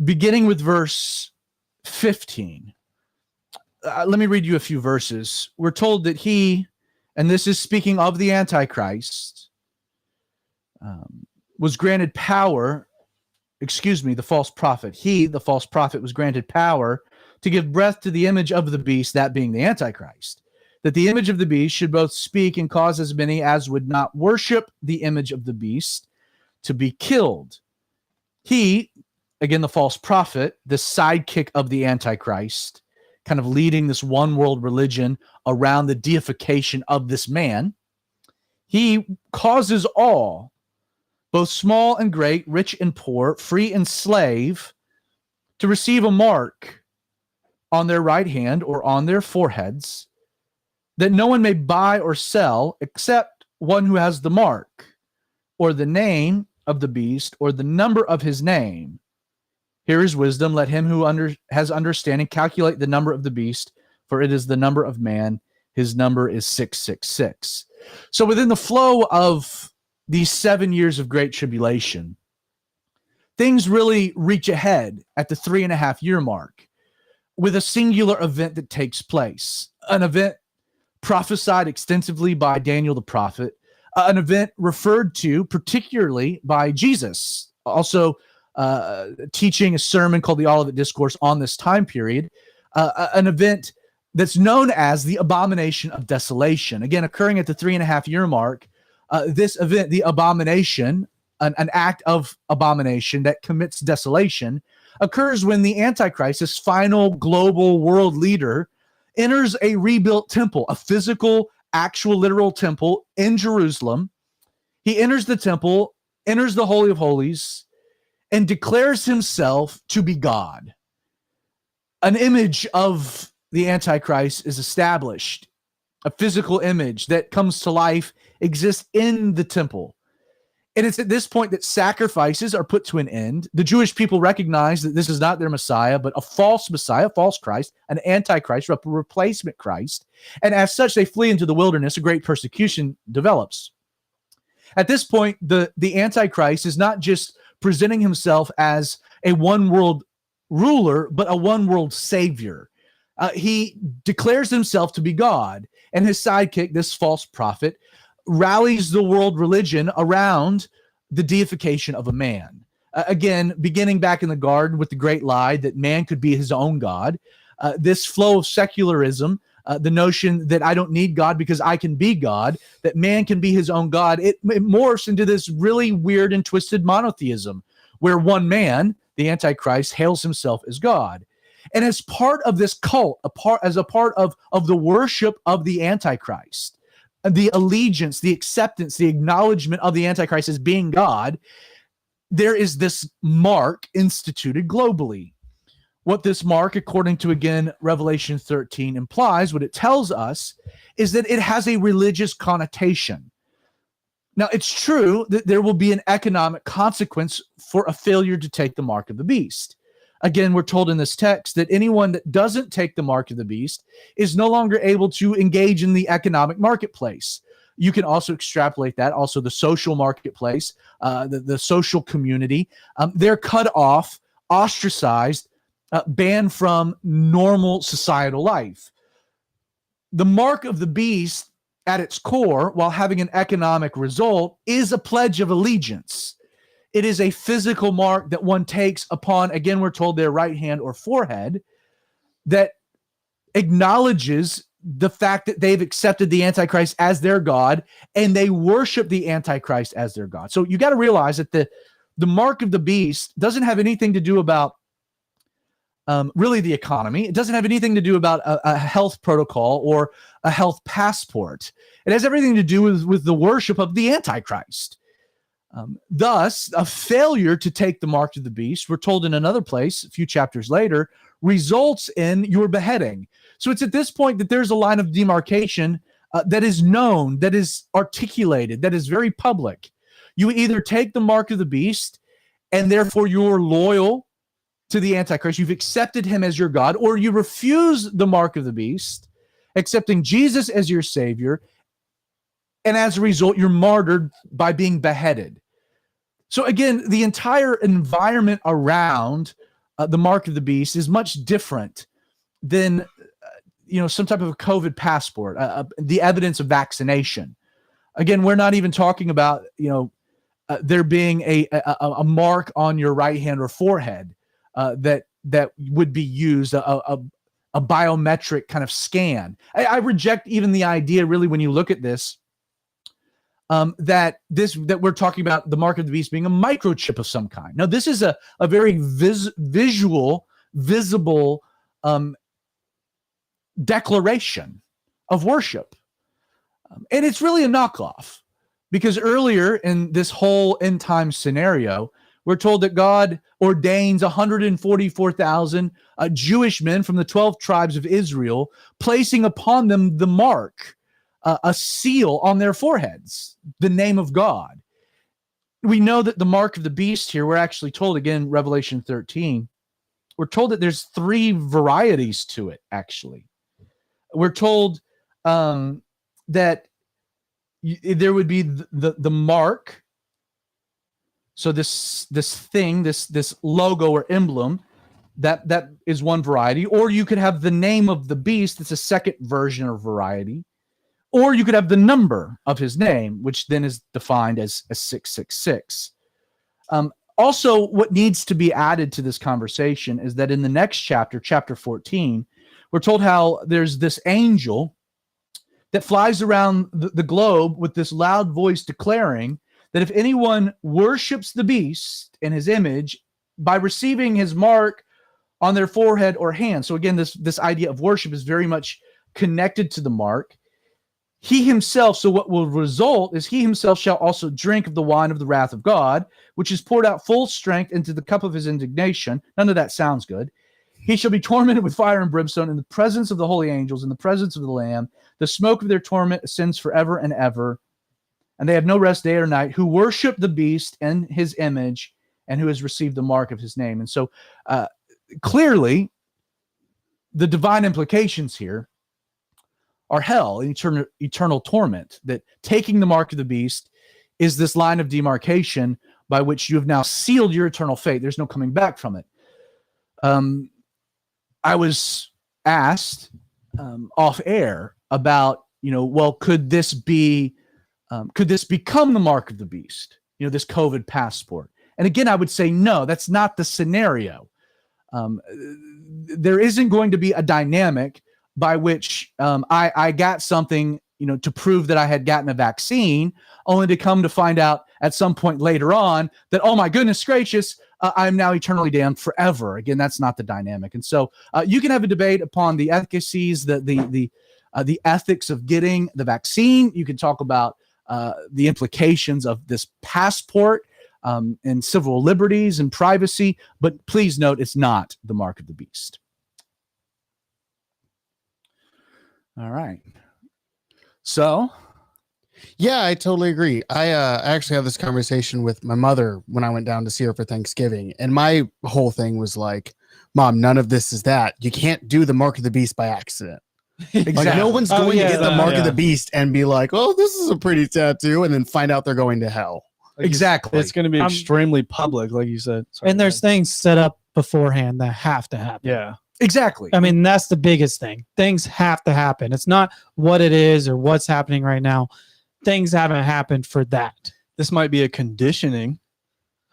beginning with verse 15, let me read you a few verses. We're told that he, and this is speaking of the Antichrist, was granted power, the false prophet. He, the false prophet, was granted power to give breath to the image of the beast, that being the Antichrist, that the image of the beast should both speak and cause as many as would not worship the image of the beast to be killed. He, again, the false prophet, the sidekick of the Antichrist, kind of leading this one world religion around the deification of this man, he causes all, both small and great, rich and poor, free and slave, to receive a mark on their right hand or on their foreheads, that no one may buy or sell except one who has the mark, or the name of the beast, or the number of his name. Here is wisdom. Let him who has understanding calculate the number of the beast, for it is the number of man. His number is 666. So within the flow of these 7 years of great tribulation, things really reach ahead at the 3.5-year mark with a singular event that takes place, an event prophesied extensively by Daniel the prophet, an event referred to particularly by Jesus, also teaching a sermon called the Olivet Discourse on this time period, an event that's known as the abomination of desolation. Again, occurring at the 3.5-year mark, this event, the abomination, an act of abomination that commits desolation, occurs when the Antichrist, this final global world leader, enters a rebuilt temple, a physical, actual, literal temple in Jerusalem. He enters the temple, enters the Holy of Holies, and declares himself to be God. An image of the Antichrist is established. A physical image that comes to life exists in the temple. And it's at this point that sacrifices are put to an end. The Jewish people recognize that this is not their Messiah, but a false Messiah, a false Christ, an Antichrist, a replacement Christ. And as such, they flee into the wilderness. A great persecution develops. At this point, the Antichrist is not just presenting himself as a one world ruler, but a one world savior. He declares himself to be God, and his sidekick, this false prophet, rallies the world religion around the deification of a man. Again, beginning back in the garden with the great lie that man could be his own God, this flow of secularism, the notion that I don't need God because I can be God, that man can be his own God, it morphs into this really weird and twisted monotheism where one man, the Antichrist, hails himself as God. And as part of this cult, as a part of the worship of the Antichrist, the allegiance, the acceptance, the acknowledgement of the Antichrist as being God, there is this mark instituted globally. What this mark, according to, again, Revelation 13 implies, what it tells us, is that it has a religious connotation. Now, it's true that there will be an economic consequence for a failure to take the mark of the beast. Again, we're told in this text that anyone that doesn't take the mark of the beast is no longer able to engage in the economic marketplace. You can also extrapolate that, also the social marketplace, the social community. They're cut off, ostracized, banned from normal societal life. The mark of the beast at its core, while having an economic result, is a pledge of allegiance. It is a physical mark that one takes upon, again, we're told, their right hand or forehead, that acknowledges the fact that they've accepted the Antichrist as their God and they worship the Antichrist as their God. So you got to realize that the mark of the beast doesn't have anything to do about really the economy. It doesn't have anything to do about a health protocol or a health passport. It has everything to do with the worship of the Antichrist. Thus, a failure to take the mark of the beast, we're told in another place, a few chapters later, results in your beheading. So it's at this point that there's a line of demarcation that is known, that is articulated, that is very public. You either take the mark of the beast, and therefore you're loyal to the Antichrist, you've accepted him as your God, or you refuse the mark of the beast, accepting Jesus as your Savior, and as a result, you're martyred by being beheaded. So again, the entire environment around the mark of the beast is much different than some type of a COVID passport, the evidence of vaccination. Again, we're not even talking about there being a mark on your right hand or forehead that would be used, a biometric kind of scan. I reject even the idea, really, when you look at this, that we're talking about the mark of the beast being a microchip of some kind. Now, this is a very visible declaration of worship. And it's really a knockoff, because earlier in this whole end time scenario, we're told that God ordains 144,000 Jewish men from the 12 tribes of Israel, placing upon them the mark, a seal on their foreheads, the name of God. We know that the mark of the beast here, we're actually told, again, Revelation 13, we're told that there's 3 varieties to it, actually. We're told that there would be the mark. So this thing, this logo or emblem, that is one variety. Or you could have the name of the beast. It's a second version or variety. Or you could have the number of his name, which then is defined as 666. Also, what needs to be added to this conversation is that in the next chapter, chapter 14, we're told how there's this angel that flies around the globe with this loud voice declaring that if anyone worships the beast and his image by receiving his mark on their forehead or hand. So again, this idea of worship is very much connected to the mark. He himself, so what will result is he himself shall also drink of the wine of the wrath of God, which is poured out full strength into the cup of his indignation. None of that sounds good. He shall be tormented with fire and brimstone in the presence of the holy angels, in the presence of the Lamb. The smoke of their torment ascends forever and ever. And they have no rest day or night, who worship the beast and his image, and who has received the mark of his name. And so clearly, the divine implications here are hell, eternal torment, that taking the mark of the beast is this line of demarcation by which you have now sealed your eternal fate. There's no coming back from it. I was asked off air about, could this become the mark of the beast? This COVID passport. And again, I would say, no, that's not the scenario. There isn't going to be a dynamic by which I got something, to prove that I had gotten a vaccine, only to come to find out at some point later on that, oh my goodness gracious, I'm now eternally damned forever. Again, that's not the dynamic. And so you can have a debate upon the efficacies, the ethics of getting the vaccine. You can talk about the implications of this passport and civil liberties and privacy, but please note it's not the mark of the beast. All right. So, yeah, I totally agree. I actually had this conversation with my mother when I went down to see her for Thanksgiving. And my whole thing was like, Mom, none of this is that. You can't do the mark of the beast by accident. Exactly. Like, no one's going to get the mark of the beast and be like, oh, this is a pretty tattoo, and then find out they're going to hell. Like exactly. It's going to be extremely public, like you said. Sorry, and there's things set up beforehand that have to happen. Yeah. Exactly. I mean, that's the biggest thing. Things have to happen. It's not what it is or what's happening right now. Things haven't happened for that. This might be a conditioning.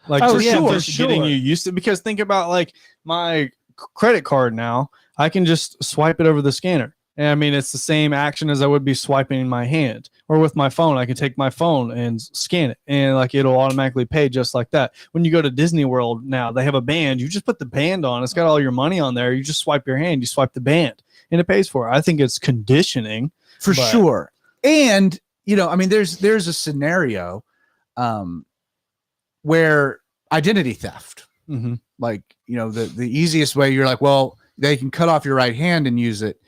Like, just getting you used to, because think about like my credit card now, I can just swipe it over the scanner. And I mean, it's the same action as I would be swiping in my hand, or with my phone. I can take my phone and scan it, and like it'll automatically pay just like that. When you go to Disney World now, they have a band. You just put the band on. It's got all your money on there. You just swipe your hand. You swipe the band, and it pays for it. I think it's conditioning for sure. And I mean, there's a scenario where identity theft, Mhm. like, the easiest way, you're like, well, they can cut off your right hand and use it.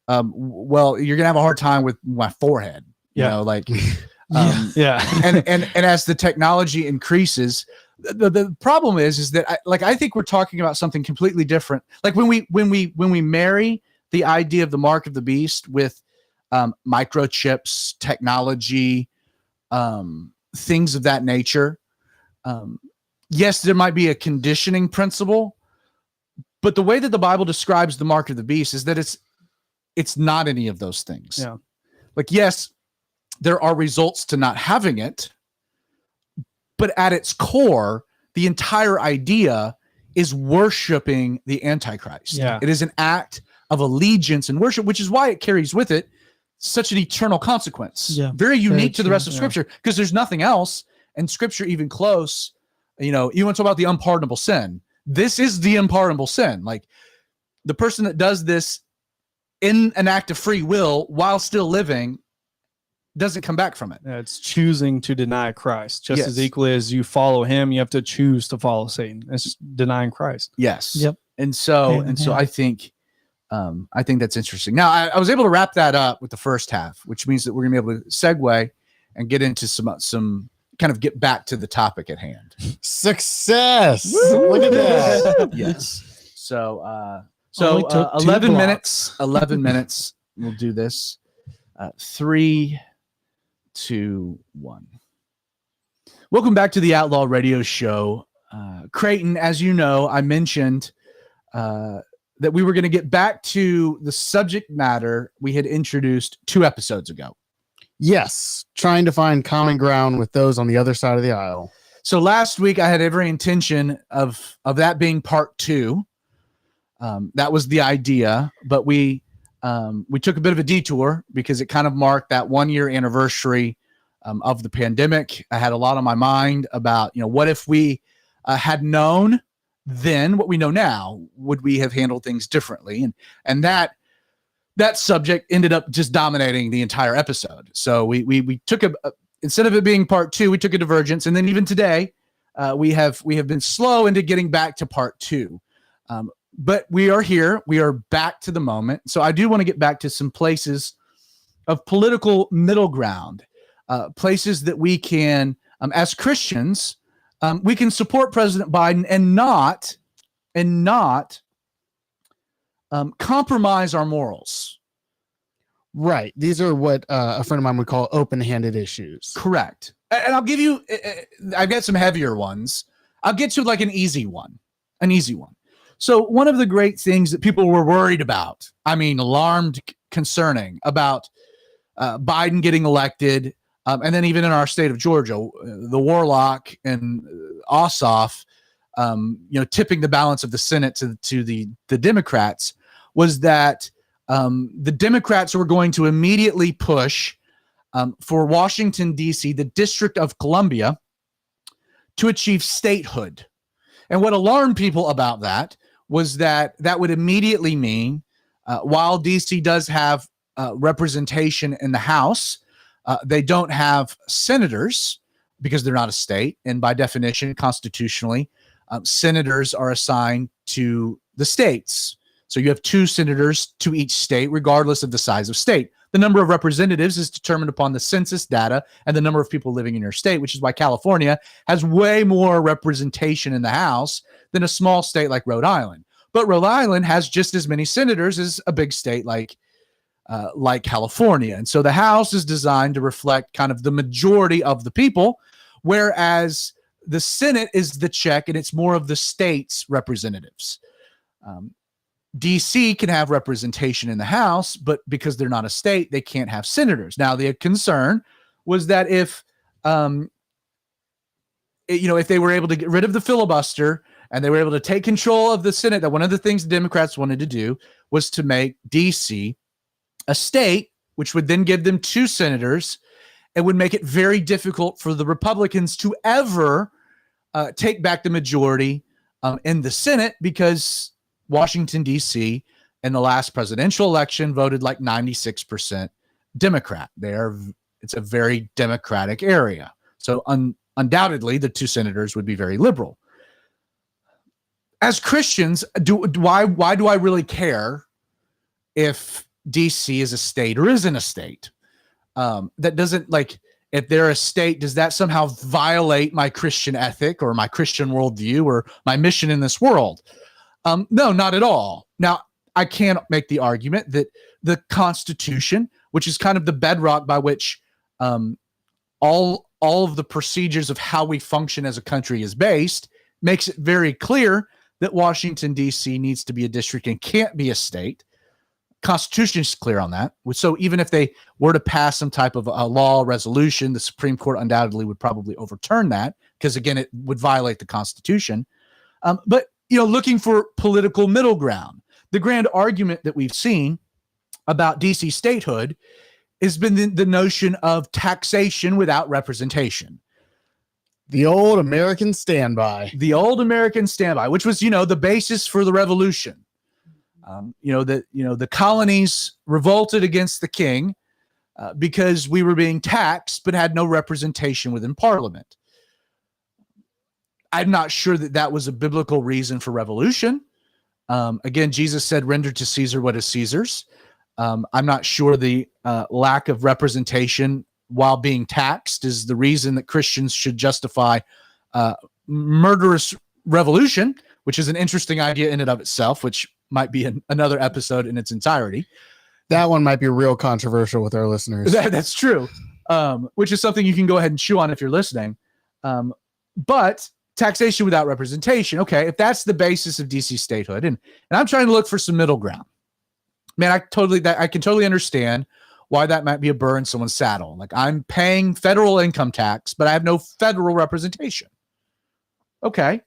Well, you're gonna have a hard time with my forehead, like, Yeah. and as the technology increases, the problem is that I think we're talking about something completely different. Like when we marry the idea of the mark of the beast with microchips, technology, things of that nature. Yes, there might be a conditioning principle, but the way that the Bible describes the mark of the beast is that it's not any of those things. Yeah. Like, yes, there are results to not having it, but at its core, the entire idea is worshiping the Antichrist. Yeah. It is an act of allegiance and worship, which is why it carries with it such an eternal consequence. Yeah, very unique very to the true, rest of yeah. Scripture, because there's nothing else in Scripture even close. You want to talk about the unpardonable sin. This is the unpardonable sin. Like, the person that does this in an act of free will while still living doesn't come back from it. Yeah, it's choosing to deny Christ. Just as Yes. equally as you follow him, you have to choose to follow Satan. It's denying Christ. Yes. Yep. And so, Hand in hand. I think that's interesting. Now, I was able to wrap that up with the first half, which means that we're gonna be able to segue and get into some kind of get back to the topic at hand. Success. Look at that. Yes. So, Only took 2 11 blocks. minutes. 11 minutes. We'll do this. 3, 2, 1. Welcome back to the Outlaw Radio Show. Creighton, as you know, I mentioned that we were going to get back to the subject matter we had introduced 2 episodes ago. Yes, trying to find common ground with those on the other side of the aisle. So last week I had every intention of that being part 2. That was the idea, but we took a bit of a detour because it kind of marked that 1-year anniversary of the pandemic. I had a lot on my mind about, what if we had known then what we know now? Would we have handled things differently? And that subject ended up just dominating the entire episode. So we took instead of it being part 2, we took a divergence, and then even today we have been slow into getting back to part 2. But we are here. We are back to the moment. So I do want to get back to some places of political middle ground, places that we can, as Christians, we can support President Biden and not compromise our morals. Right. These are what a friend of mine would call open-handed issues. Correct. And I'll give you, I've got some heavier ones. I'll get to like an easy one. So one of the great things that people were worried about, alarmed, concerning about Biden getting elected, and then even in our state of Georgia, the Warlock and Ossoff, tipping the balance of the Senate to the Democrats, was that the Democrats were going to immediately push for Washington, D.C., the District of Columbia, to achieve statehood. And what alarmed people about that was that would immediately mean, while D.C. does have representation in the House, they don't have senators because they're not a state. And by definition, constitutionally, senators are assigned to the states. So you have 2 senators to each state, regardless of the size of state. The number of representatives is determined upon the census data and the number of people living in your state, which is why California has way more representation in the House than a small state like Rhode Island. But Rhode Island has just as many senators as a big state like California. And so the House is designed to reflect kind of the majority of the people, whereas the Senate is the check and it's more of the state's representatives. DC can have representation in the House, but because they're not a state, they can't have senators. Now, the concern was that if they were able to get rid of the filibuster and they were able to take control of the Senate, that one of the things the Democrats wanted to do was to make DC a state, which would then give them 2 senators and would make it very difficult for the Republicans to ever take back the majority in the Senate, because Washington, D.C. in the last presidential election voted like 96% Democrat. It's a very Democratic area. So undoubtedly the 2 senators would be very liberal. As Christians, why do I really care if DC is a state or isn't a state? That doesn't, like, if they're a state, does that somehow violate my Christian ethic or my Christian worldview or my mission in this world? No, not at all. Now, I can make the argument that the Constitution, which is kind of the bedrock by which all of the procedures of how we function as a country is based, makes it very clear that Washington, D.C. needs to be a district and can't be a state. Constitution is clear on that. So even if they were to pass some type of a law resolution, the Supreme Court undoubtedly would probably overturn that because, again, it would violate the Constitution. But, looking for political middle ground, the grand argument that we've seen about DC statehood has been the notion of taxation without representation. The old American standby. The old American standby, which was, the basis for the revolution. The colonies revolted against the king because we were being taxed but had no representation within Parliament. I'm not sure that was a biblical reason for revolution. Again, Jesus said, render to Caesar what is Caesar's. I'm not sure the lack of representation while being taxed is the reason that Christians should justify murderous revolution, which is an interesting idea in and of itself, which might be another episode in its entirety. That one might be real controversial with our listeners. That's true, which is something you can go ahead and chew on if you're listening. But taxation without representation, okay, if that's the basis of DC statehood, and I'm trying to look for some middle ground. Man, I can totally understand why that might be a burr in someone's saddle. Like, I'm paying federal income tax, but I have no federal representation. Okay.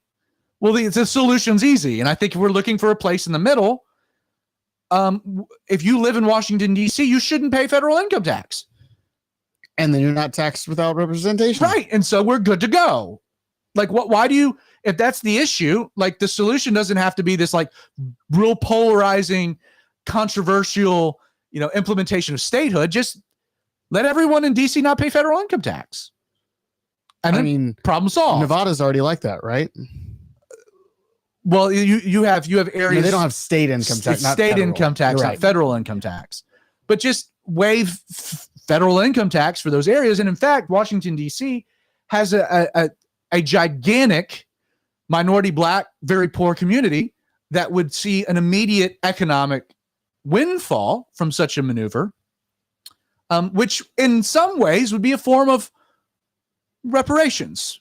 Well, the solution's easy. And I think if we're looking for a place in the middle, if you live in Washington, D.C., you shouldn't pay federal income tax. And then you're not taxed without representation. Right. And so we're good to go. Like, why do you, if that's the issue, like, the solution doesn't have to be this, like, real polarizing, controversial, implementation of statehood. Just let everyone in DC not pay federal income tax. And then problem solved. Nevada's already like that, right? Well, you have areas. They don't have state income tax. It's state income tax, not federal income tax. But just waive federal income tax for those areas. And in fact, Washington, D.C. has a gigantic minority Black, very poor community that would see an immediate economic windfall from such a maneuver, which in some ways would be a form of reparations.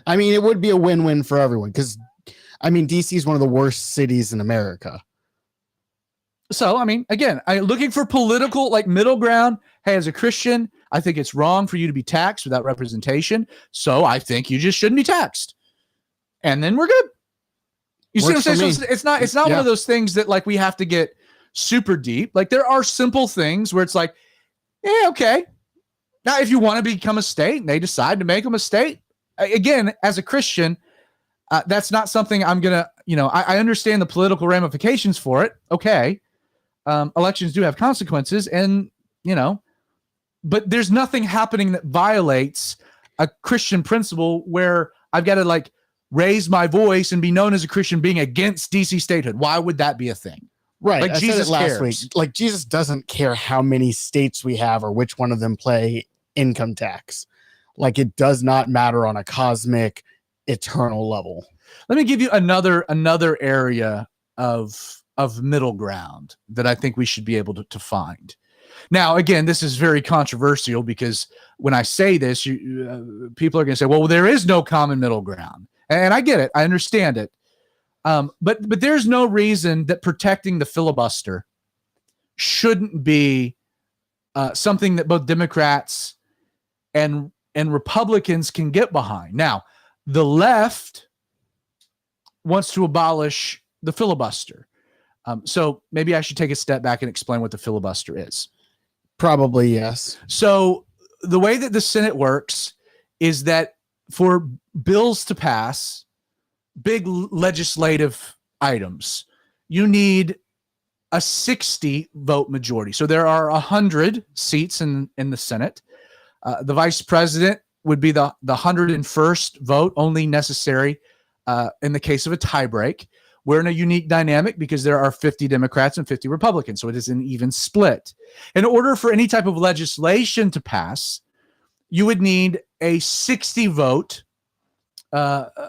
It would be a win-win for everyone because, DC is one of the worst cities in America. So, again, looking for political, like, middle ground. Hey, as a Christian, I think it's wrong for you to be taxed without representation. So I think you just shouldn't be taxed. And then we're good. You see what I'm saying? So it's not one of those things that, like, we have to get super deep. Like, there are simple things where it's like, yeah, okay. Now, if you want to become a state and they decide to make them a state, again, as a Christian, that's not something I'm going to, I understand the political ramifications for it. Okay. Elections do have consequences and, but there's nothing happening that violates a Christian principle where I've got to, like, raise my voice and be known as a Christian being against DC statehood. Why would that be a thing? Right. Like, Jesus last cares. week. Like, Jesus doesn't care how many states we have or which one of them pay income tax. Like, it does not matter on a cosmic, eternal level. Let me give you another area of middle ground that I think we should be able to find. Now, again, this is very controversial because when I say this, people are going to say, well, there is no common middle ground. And I get it. I understand it. But there's no reason that protecting the filibuster shouldn't be something that both Democrats and Republicans can get behind. Now, the left wants to abolish the filibuster. So maybe I should take a step back and explain what the filibuster is. Probably, yes. So the way that the Senate works is that for bills to pass, big legislative items, you need a 60 vote majority. So there are 100 seats in the Senate. The vice president would be the 101st vote, only necessary in the case of a tiebreak. We're in a unique dynamic because there are 50 Democrats and 50 Republicans, so it is an even split. In order for any type of legislation to pass, you would need a 60 vote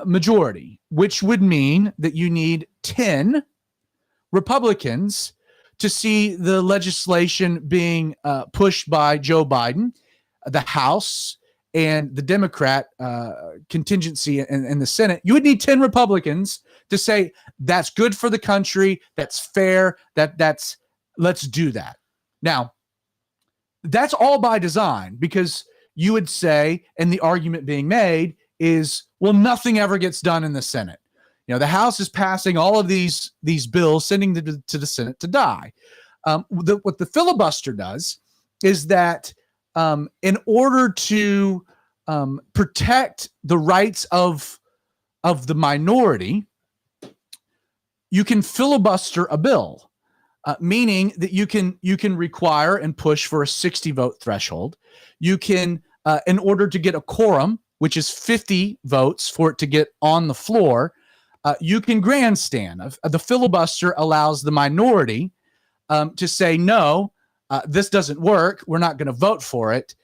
majority, which would mean that you need 10 Republicans to see the legislation being pushed by Joe Biden, the House, and the Democrat contingency in the Senate. You would need 10 Republicans to say that's good for the country, that's fair, that's let's do that. Now, that's all by design, because you would say, and the argument being made is, well, nothing ever gets done in the Senate. The House is passing all of these bills, sending them to the Senate to die. What the filibuster does is that in order to protect the rights of the minority, you can filibuster a bill, meaning that you can require and push for a 60 vote threshold. You can, in order to get a quorum, which is 50 votes for it to get on the floor, you can grandstand. The filibuster allows the minority to say, no, this doesn't work. We're not going to vote for it.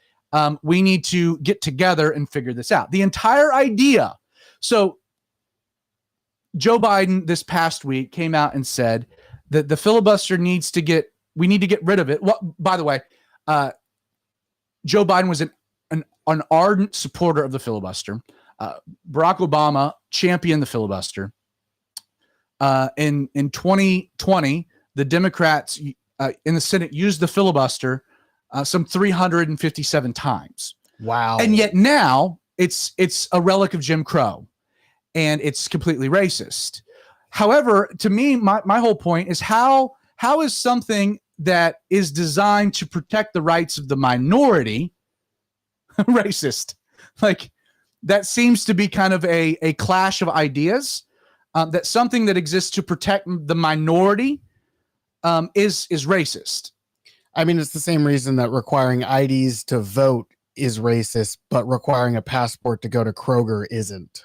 We need to get together and figure this out. The entire idea. So Joe Biden this past week came out and said that the filibuster we need to get rid of it. What, by the way, Joe Biden was an ardent supporter of the filibuster. Barack Obama championed the filibuster. In 2020, the Democrats in the Senate used the filibuster some 357 times. Wow. And yet now it's a relic of Jim Crow, and it's completely racist. However, to me, my whole point is how is something that is designed to protect the rights of the minority racist? Like, that seems to be kind of a clash of ideas, that something that exists to protect the minority is racist. I mean, it's the same reason that requiring IDs to vote is racist, but requiring a passport to go to Kroger isn't.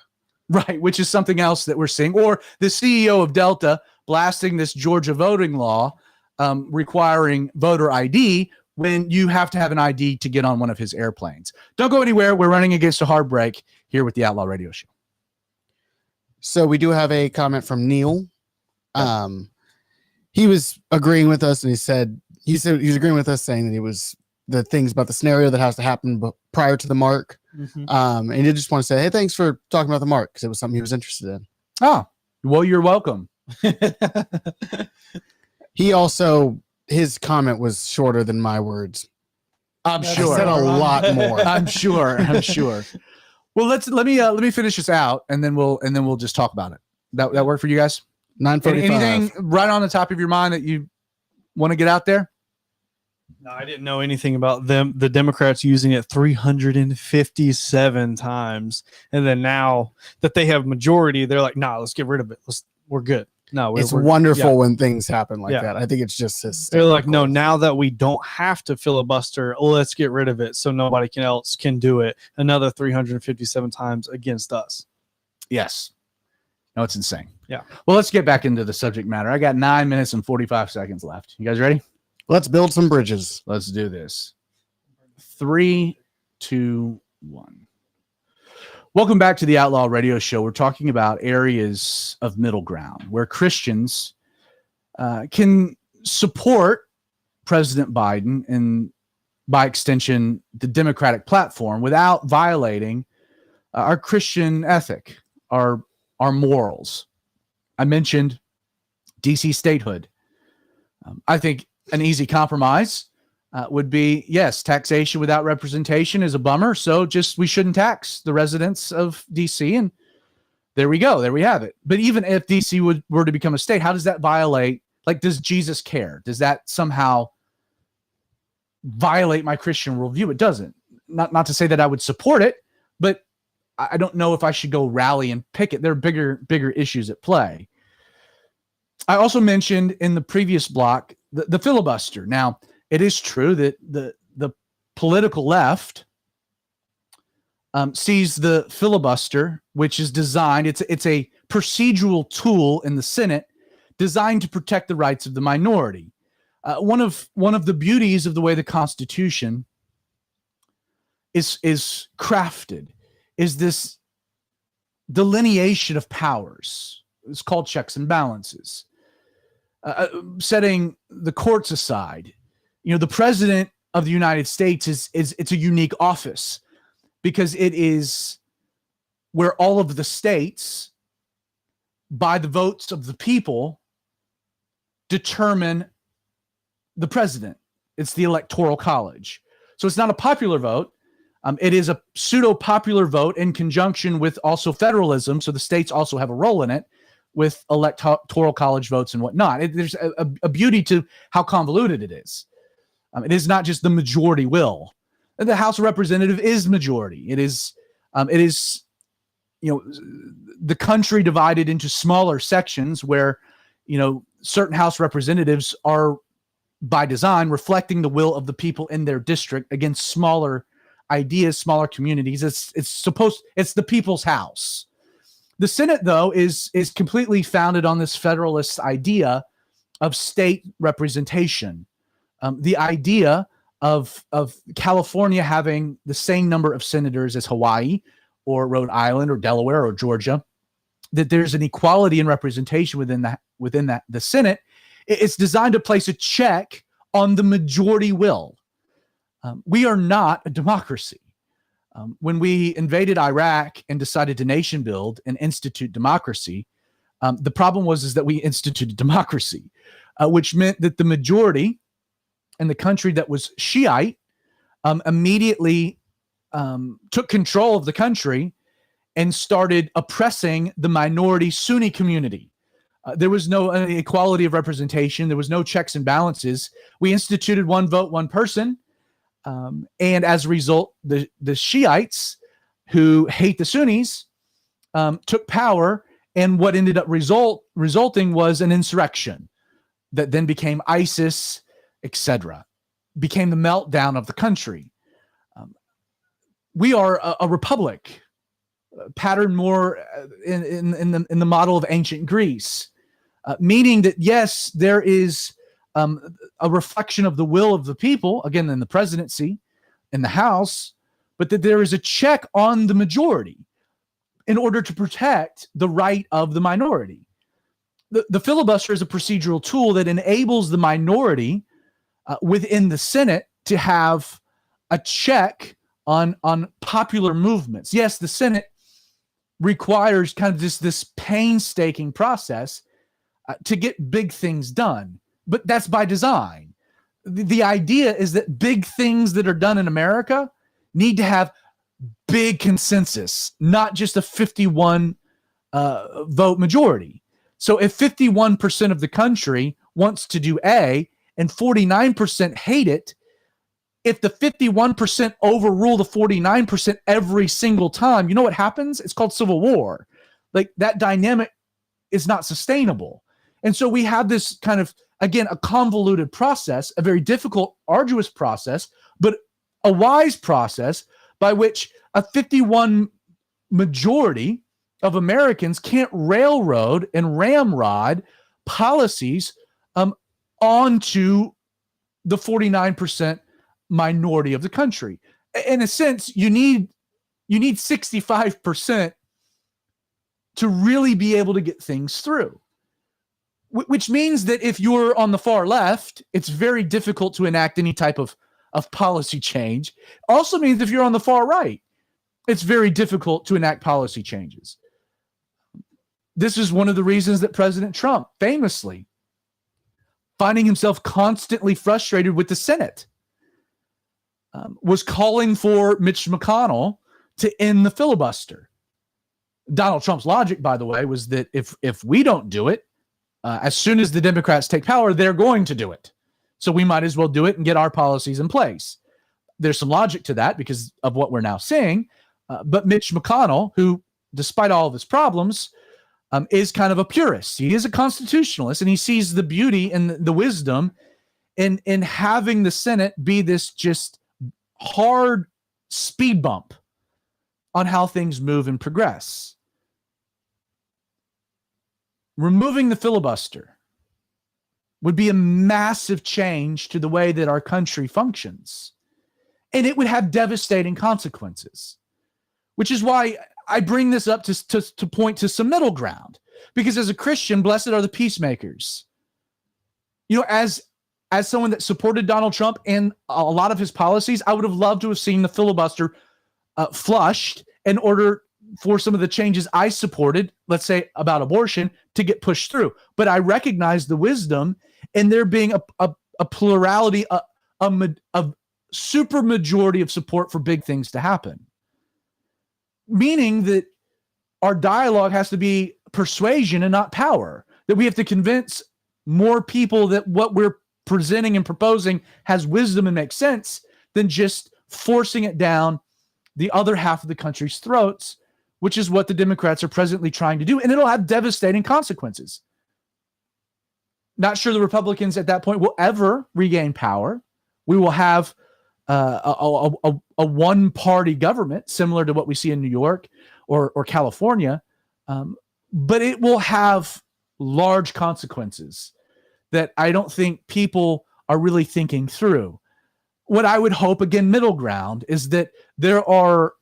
Right, which is something else that we're seeing. Or the CEO of Delta blasting this Georgia voting law requiring voter ID when you have to have an ID to get on one of his airplanes. Don't go anywhere. We're running against a hard break here with the Outlaw Radio Show. So we do have a comment from Neil. He was agreeing with us, and he said he's agreeing with us, saying that it was the things about the scenario that has to happen prior to the mark. Mhm. And he just want to say, hey, thanks for talking about the mark, because it was something he was interested in. Oh, well, you're welcome. He also, his comment was shorter than my words. I'm I sure. said a lot more. I'm sure. Well, let me finish this out, and then we'll just talk about it. That work for you guys? 9:45. Anything right on the top of your mind that you want to get out there? No, I didn't know anything about them. The Democrats using it 357 times, and then now that they have majority, they're like, "Nah, let's get rid of it. We're good." No, It's we're wonderful when things happen like Yeah. that. I think it's just They're like, hysterical. no, now that we don't have to filibuster, let's get rid of it so nobody else can do it another 357 times against us. Yes. No, it's insane. Yeah. Well, let's get back into the subject matter. I got 9 minutes and 45 seconds left. You guys ready? Let's build some bridges. Let's do this. 3, 2, 1. Welcome back to the Outlaw Radio Show. We're talking about areas of middle ground where Christians can support President Biden and, by extension, the Democratic platform without violating our Christian ethic, our morals. I mentioned DC statehood. I think an easy compromise would be, yes, taxation without representation is a bummer. So we shouldn't tax the residents of DC. And there we go. There we have it. But even if DC were to become a state, how does that violate? Like, does Jesus care? Does that somehow violate my Christian worldview? It doesn't. Not to say that I would support it, but I don't know if I should go rally and pick it. There are bigger issues at play. I also mentioned in the previous block the filibuster. Now, it is true that the political left sees the filibuster, which is designed, it's a procedural tool in the Senate designed to protect the rights of the minority. One of the beauties of the way the Constitution is crafted is this delineation of powers. It's called checks and balances. Setting the courts aside, the president of the United States it's a unique office because it is where all of the states, by the votes of the people, determine the president. It's the Electoral College. So it's not a popular vote. It is a pseudo-popular vote in conjunction with also federalism. So the states also have a role in it with Electoral College votes and whatnot. There's a beauty to how convoluted it is. It is not just the majority will. The House of Representatives is majority. It is the country divided into smaller sections where, certain House representatives are by design reflecting the will of the people in their district against smaller ideas, smaller communities. It's the people's house. The Senate, though, is completely founded on this federalist idea of state representation. The idea of California having the same number of senators as Hawaii or Rhode Island or Delaware or Georgia, that there's an equality in representation within the Senate. It's designed to place a check on the majority will. We are not a democracy. When we invaded Iraq and decided to nation build and institute democracy, the problem was that we instituted democracy, which meant that the majority in the country that was Shiite immediately took control of the country and started oppressing the minority Sunni community. There was no equality of representation. There was no checks and balances. We instituted one vote, one person. And as a result, the Shiites who hate the Sunnis took power. And what ended up resulting was an insurrection that then became ISIS, etc., became the meltdown of the country. We are a republic, patterned more in the model of ancient Greece, meaning that, yes, there is a reflection of the will of the people, again, in the presidency, in the House, but that there is a check on the majority in order to protect the right of the minority. The filibuster is a procedural tool that enables the minority within the Senate to have a check on popular movements. Yes, the Senate requires kind of this painstaking process to get big things done, but that's by design. The idea is that big things that are done in America need to have big consensus, not just a 51 vote majority. So if 51% of the country wants to do A and 49% hate it, if the 51% overrule the 49% every single time, you know what happens? It's called civil war. Like, that dynamic is not sustainable. And so we have this kind of, again, a convoluted process, a very difficult, arduous process, but a wise process by which a 51 majority of Americans can't railroad and ramrod policies onto the 49% minority of the country. In a sense, you need 65% to really be able to get things through, which means that if you're on the far left, it's very difficult to enact any type of policy change. Also means if you're on the far right, it's very difficult to enact policy changes. This is one of the reasons that President Trump, famously, finding himself constantly frustrated with the Senate, was calling for Mitch McConnell to end the filibuster. Donald Trump's logic, by the way, was that if we don't do it, as soon as the Democrats take power, they're going to do it. So we might as well do it and get our policies in place. There's some logic to that because of what we're now seeing. But Mitch McConnell, who, despite all of his problems, is kind of a purist. He is a constitutionalist, and he sees the beauty and the wisdom in having the Senate be this just hard speed bump on how things move and progress. Removing the filibuster would be a massive change to the way that our country functions. And it would have devastating consequences, which is why I bring this up to point to some middle ground. Because as a Christian, blessed are the peacemakers. You know, as someone that supported Donald Trump and a lot of his policies, I would have loved to have seen the filibuster flushed in order for some of the changes I supported, let's say about abortion, to get pushed through. But I recognize the wisdom in there being a plurality, a super majority of support for big things to happen. Meaning that our dialogue has to be persuasion and not power, that we have to convince more people that what we're presenting and proposing has wisdom and makes sense than just forcing it down the other half of the country's throats, which is what the Democrats are presently trying to do. And it'll have devastating consequences. Not sure the Republicans at that point will ever regain power. We will have a one-party government similar to what we see in New York or California, but it will have large consequences that I don't think people are really thinking through. What I would hope, again, middle ground, is that there are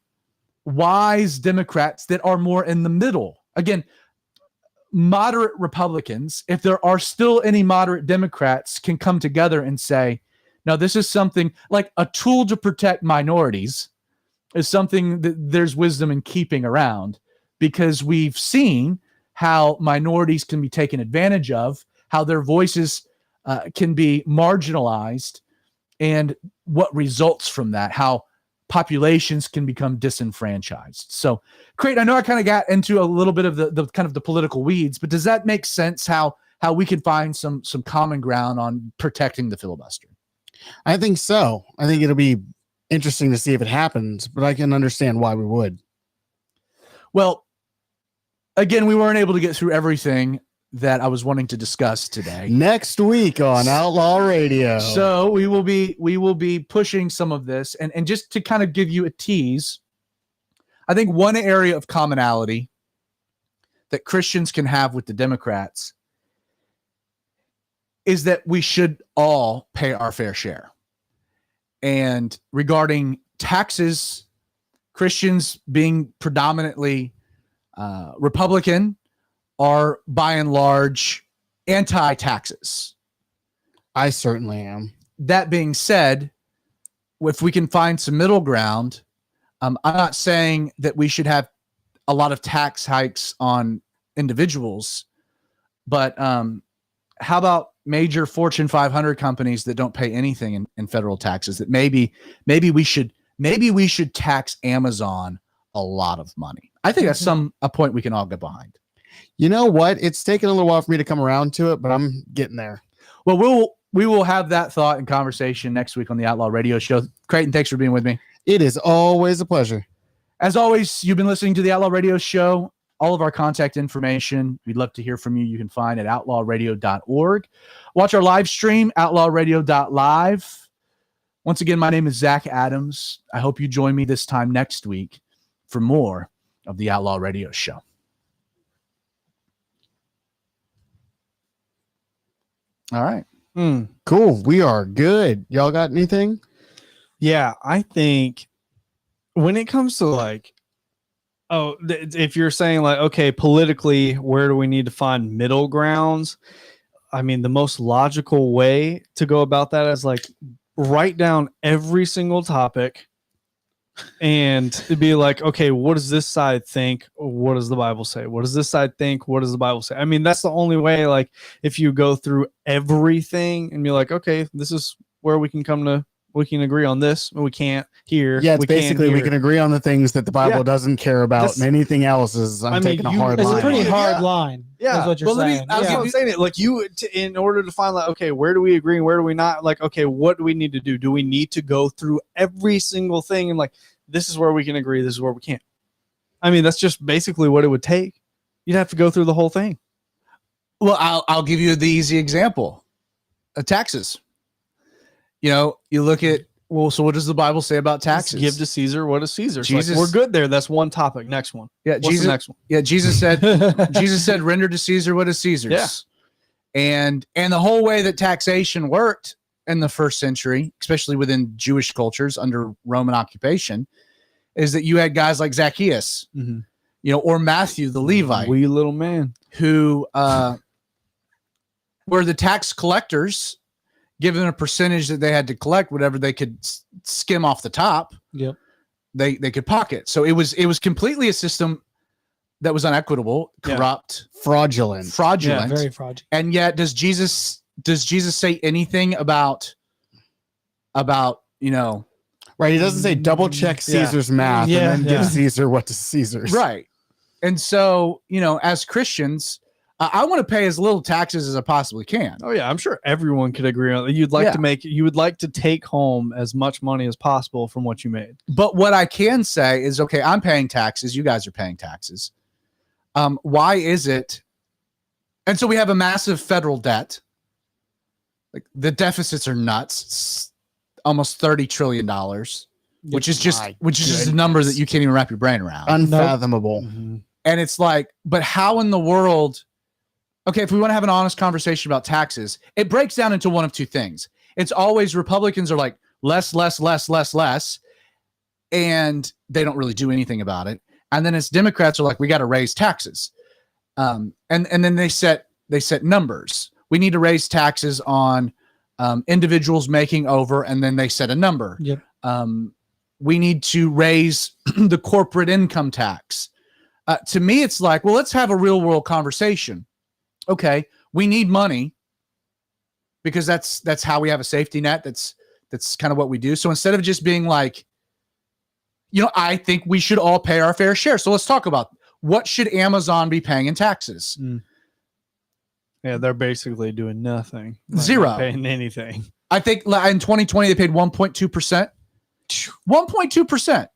wise Democrats that are more in the middle. Again, moderate Republicans, if there are still any moderate Democrats, can come together and say, now this is something like a tool to protect minorities is something that there's wisdom in keeping around, because we've seen how minorities can be taken advantage of, how their voices can be marginalized, and what results from that, how populations can become disenfranchised. So, Creighton, I know I kind of got into a little bit of the kind of the political weeds, but does that make sense how we can find some common ground on protecting the filibuster? I think so. I think it'll be interesting to see if it happens, but I can understand why we would. Well, again, we weren't able to get through everything that I was wanting to discuss today. Next week on Outlaw Radio. So we will be pushing some of this, and just to kind of give you a tease, I think one area of commonality that Christians can have with the Democrats is that we should all pay our fair share. And regarding taxes, Christians being predominantly Republican are by and large anti-taxes. I certainly am. That being said, if we can find some middle ground, I'm not saying that we should have a lot of tax hikes on individuals, but how about major Fortune 500 companies that don't pay anything in federal taxes? That maybe we should tax Amazon a lot of money. I think that's a point we can all get behind. You know what? It's taken a little while for me to come around to it, but I'm getting there. Well, we will have that thought and conversation next week on the Outlaw Radio Show. Creighton, thanks for being with me. It is always a pleasure. As always, you've been listening to the Outlaw Radio Show. All of our contact information, we'd love to hear from you. You can find at outlawradio.org. Watch our live stream, outlawradio.live. Once again, my name is Zach Adams. I hope you join me this time next week for more of the Outlaw Radio Show. All right. Cool. We are good. Y'all got anything? Yeah, I think when it comes to like, if you're saying like, okay, politically, where do we need to find middle grounds? I mean, the most logical way to go about that is like write down every single topic and to be like, okay, what does this side think? What does the Bible say? What does this side think? What does the Bible say? I mean, that's the only way. Like, if you go through everything and be like, okay, this is where we can agree on this, but we can't here. Yeah, it's basically we can agree on the things that the Bible doesn't care about, and anything else is taking a hard line. It's a pretty hard line. Yeah, is what you're saying. I'm saying it like in order to find like, okay, where do we agree and where do we not? Like, okay, what do we need to do? Do we need to go through every single thing and like, this is where we can agree, this is where we can't? I mean, that's just basically what it would take. You'd have to go through the whole thing. Well, I'll give you the easy example: taxes. You know, you look at Well, so what does the Bible say about taxes? Give to Caesar what is Caesar's. Jesus- We're good there. That's one topic. Next one. Yeah, What's Jesus. the next one? Yeah, Jesus said, render to Caesar what is Caesar's. Yeah. And the whole way that taxation worked in the first century, especially within Jewish cultures under Roman occupation, is that you had guys like Zacchaeus, or Matthew the Levite, Wee little man, who were the tax collectors, given a percentage that they had to collect, whatever they could skim off the top. Yep. They could pocket. So it was completely a system that was unequitable, corrupt, fraudulent. Yeah, very fraudulent. And yet, does Jesus say anything about Right. He doesn't say double check Caesar's math and then give Caesar what is Caesar's. Right. And so, as Christians, I want to pay as little taxes as I possibly can. Oh yeah, I'm sure everyone could agree on that. You would like to take home as much money as possible from what you made. But what I can say is, okay, I'm paying taxes. You guys are paying taxes. Why is it? And so we have a massive federal debt. Like the deficits are nuts. It's almost $30 trillion, which is just a number that you can't even wrap your brain around. Unfathomable. Mm-hmm. And it's like, but how in the world? Okay, if we want to have an honest conversation about taxes, it breaks down into one of two things. It's always Republicans are like less, and they don't really do anything about it. And then it's Democrats are like, we got to raise taxes. And then they set numbers. We need to raise taxes on individuals making over, and then they set a number. Yep. We need to raise the corporate income tax. To me, it's like, well, let's have a real world conversation. Okay, we need money because that's how we have a safety net. That's kind of what we do. So instead of just being like, I think we should all pay our fair share. So let's talk about what should Amazon be paying in taxes? Yeah, they're basically doing nothing. Zero. Not paying anything. I think in 2020 they paid 1.2%. 1.2%.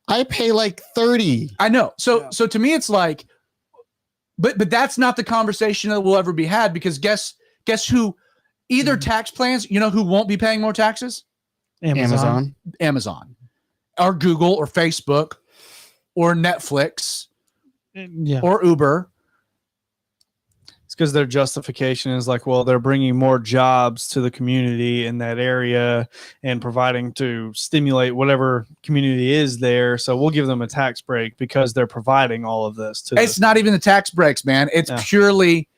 I pay like 30. I know. So to me it's like, but that's not the conversation that will ever be had, because guess who? Either tax plans, who won't be paying more taxes? Amazon, or Google, or Facebook, or Netflix, or Uber. It's because their justification is like, well, they're bringing more jobs to the community in that area and providing to stimulate whatever community is there. So we'll give them a tax break because they're providing all of this. It's not even the tax breaks, man. It's purely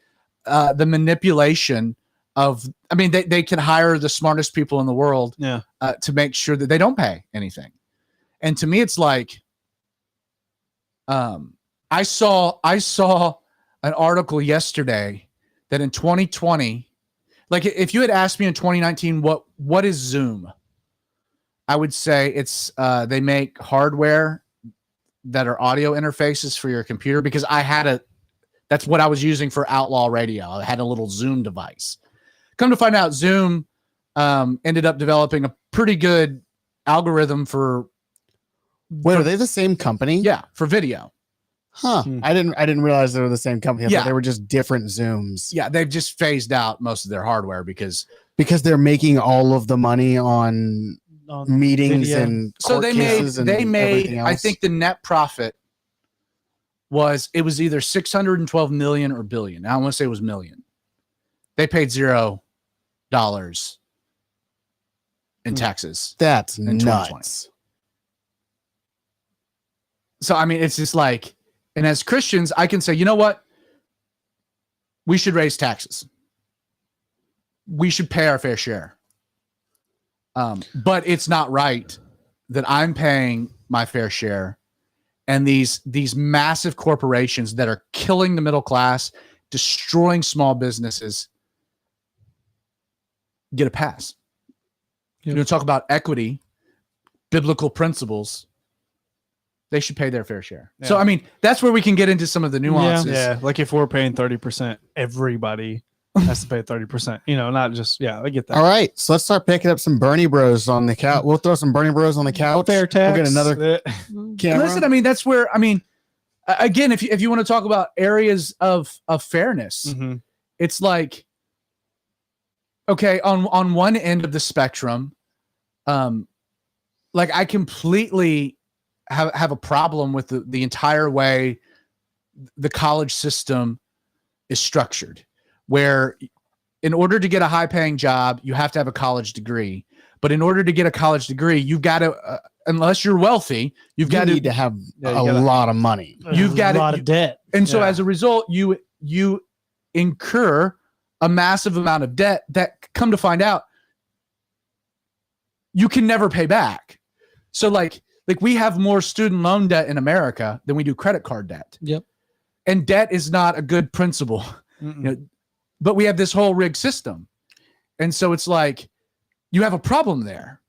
the manipulation of, they can hire the smartest people in the world to make sure that they don't pay anything. And to me, it's like, I saw an article yesterday that in 2020, like if you had asked me in 2019, what is Zoom? I would say it's they make hardware that are audio interfaces for your computer, because that's what I was using for Outlaw Radio. I had a little Zoom device. Come to find out, Zoom ended up developing a pretty good algorithm for. Wait, are they the same company? Yeah, for video. Huh. I didn't realize they were the same company. I thought they were just different Zooms. Yeah, they've just phased out most of their hardware because they're making all of the money on meetings video. And so court cases they made everything else. I think the net profit was either 612 million or billion. I want to say it was million. They paid $0 in taxes. That's in nuts. So it's just like, and as Christians, I can say, you know what? We should raise taxes. We should pay our fair share. But it's not right that I'm paying my fair share and these massive corporations that are killing the middle class, destroying small businesses, get a pass. Yep. Talk about equity, biblical principles. They should pay their fair share. Yeah. So, that's where we can get into some of the nuances. Yeah. Like if we're paying 30%, everybody has to pay 30%, not just, I get that. All right. So let's start picking up some Bernie Bros on the couch. We'll throw some Bernie Bros on the couch. Fair tax. We'll get another camera. Listen, that's where, again, if you want to talk about areas of fairness, it's like, okay, on one end of the spectrum, like I completely have a problem with the entire way the college system is structured, where in order to get a high paying job, you have to have a college degree. But in order to get a college degree, you've got to, unless you're wealthy, you need to have a lot of money. You've got a lot of debt. And so as a result, you incur a massive amount of debt that, come to find out, you can never pay back. So like we have more student loan debt in America than we do credit card debt. Yep. And debt is not a good principle, you know, but we have this whole rigged system. And so it's like, you have a problem there.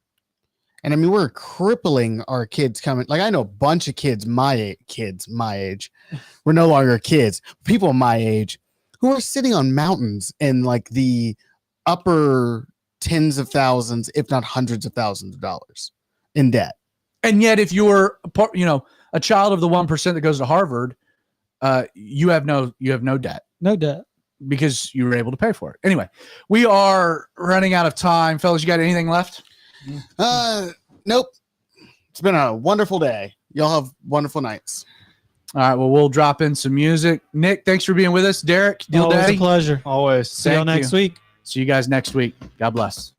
And I mean, we're crippling our kids coming. Like I know a bunch of kids my age. We're no longer kids. People my age who are sitting on mountains in like the upper tens of thousands, if not hundreds of thousands of dollars in debt. And yet, if you're a child of the 1% that goes to Harvard, you have no debt. No debt. Because you were able to pay for it. Anyway, we are running out of time. Fellas, you got anything left? Nope. It's been a wonderful day. Y'all have wonderful nights. All right, well, we'll drop in some music. Nick, thanks for being with us. Derek, Deal Always Daddy. a pleasure. Always. See you next week. See you guys next week. God bless.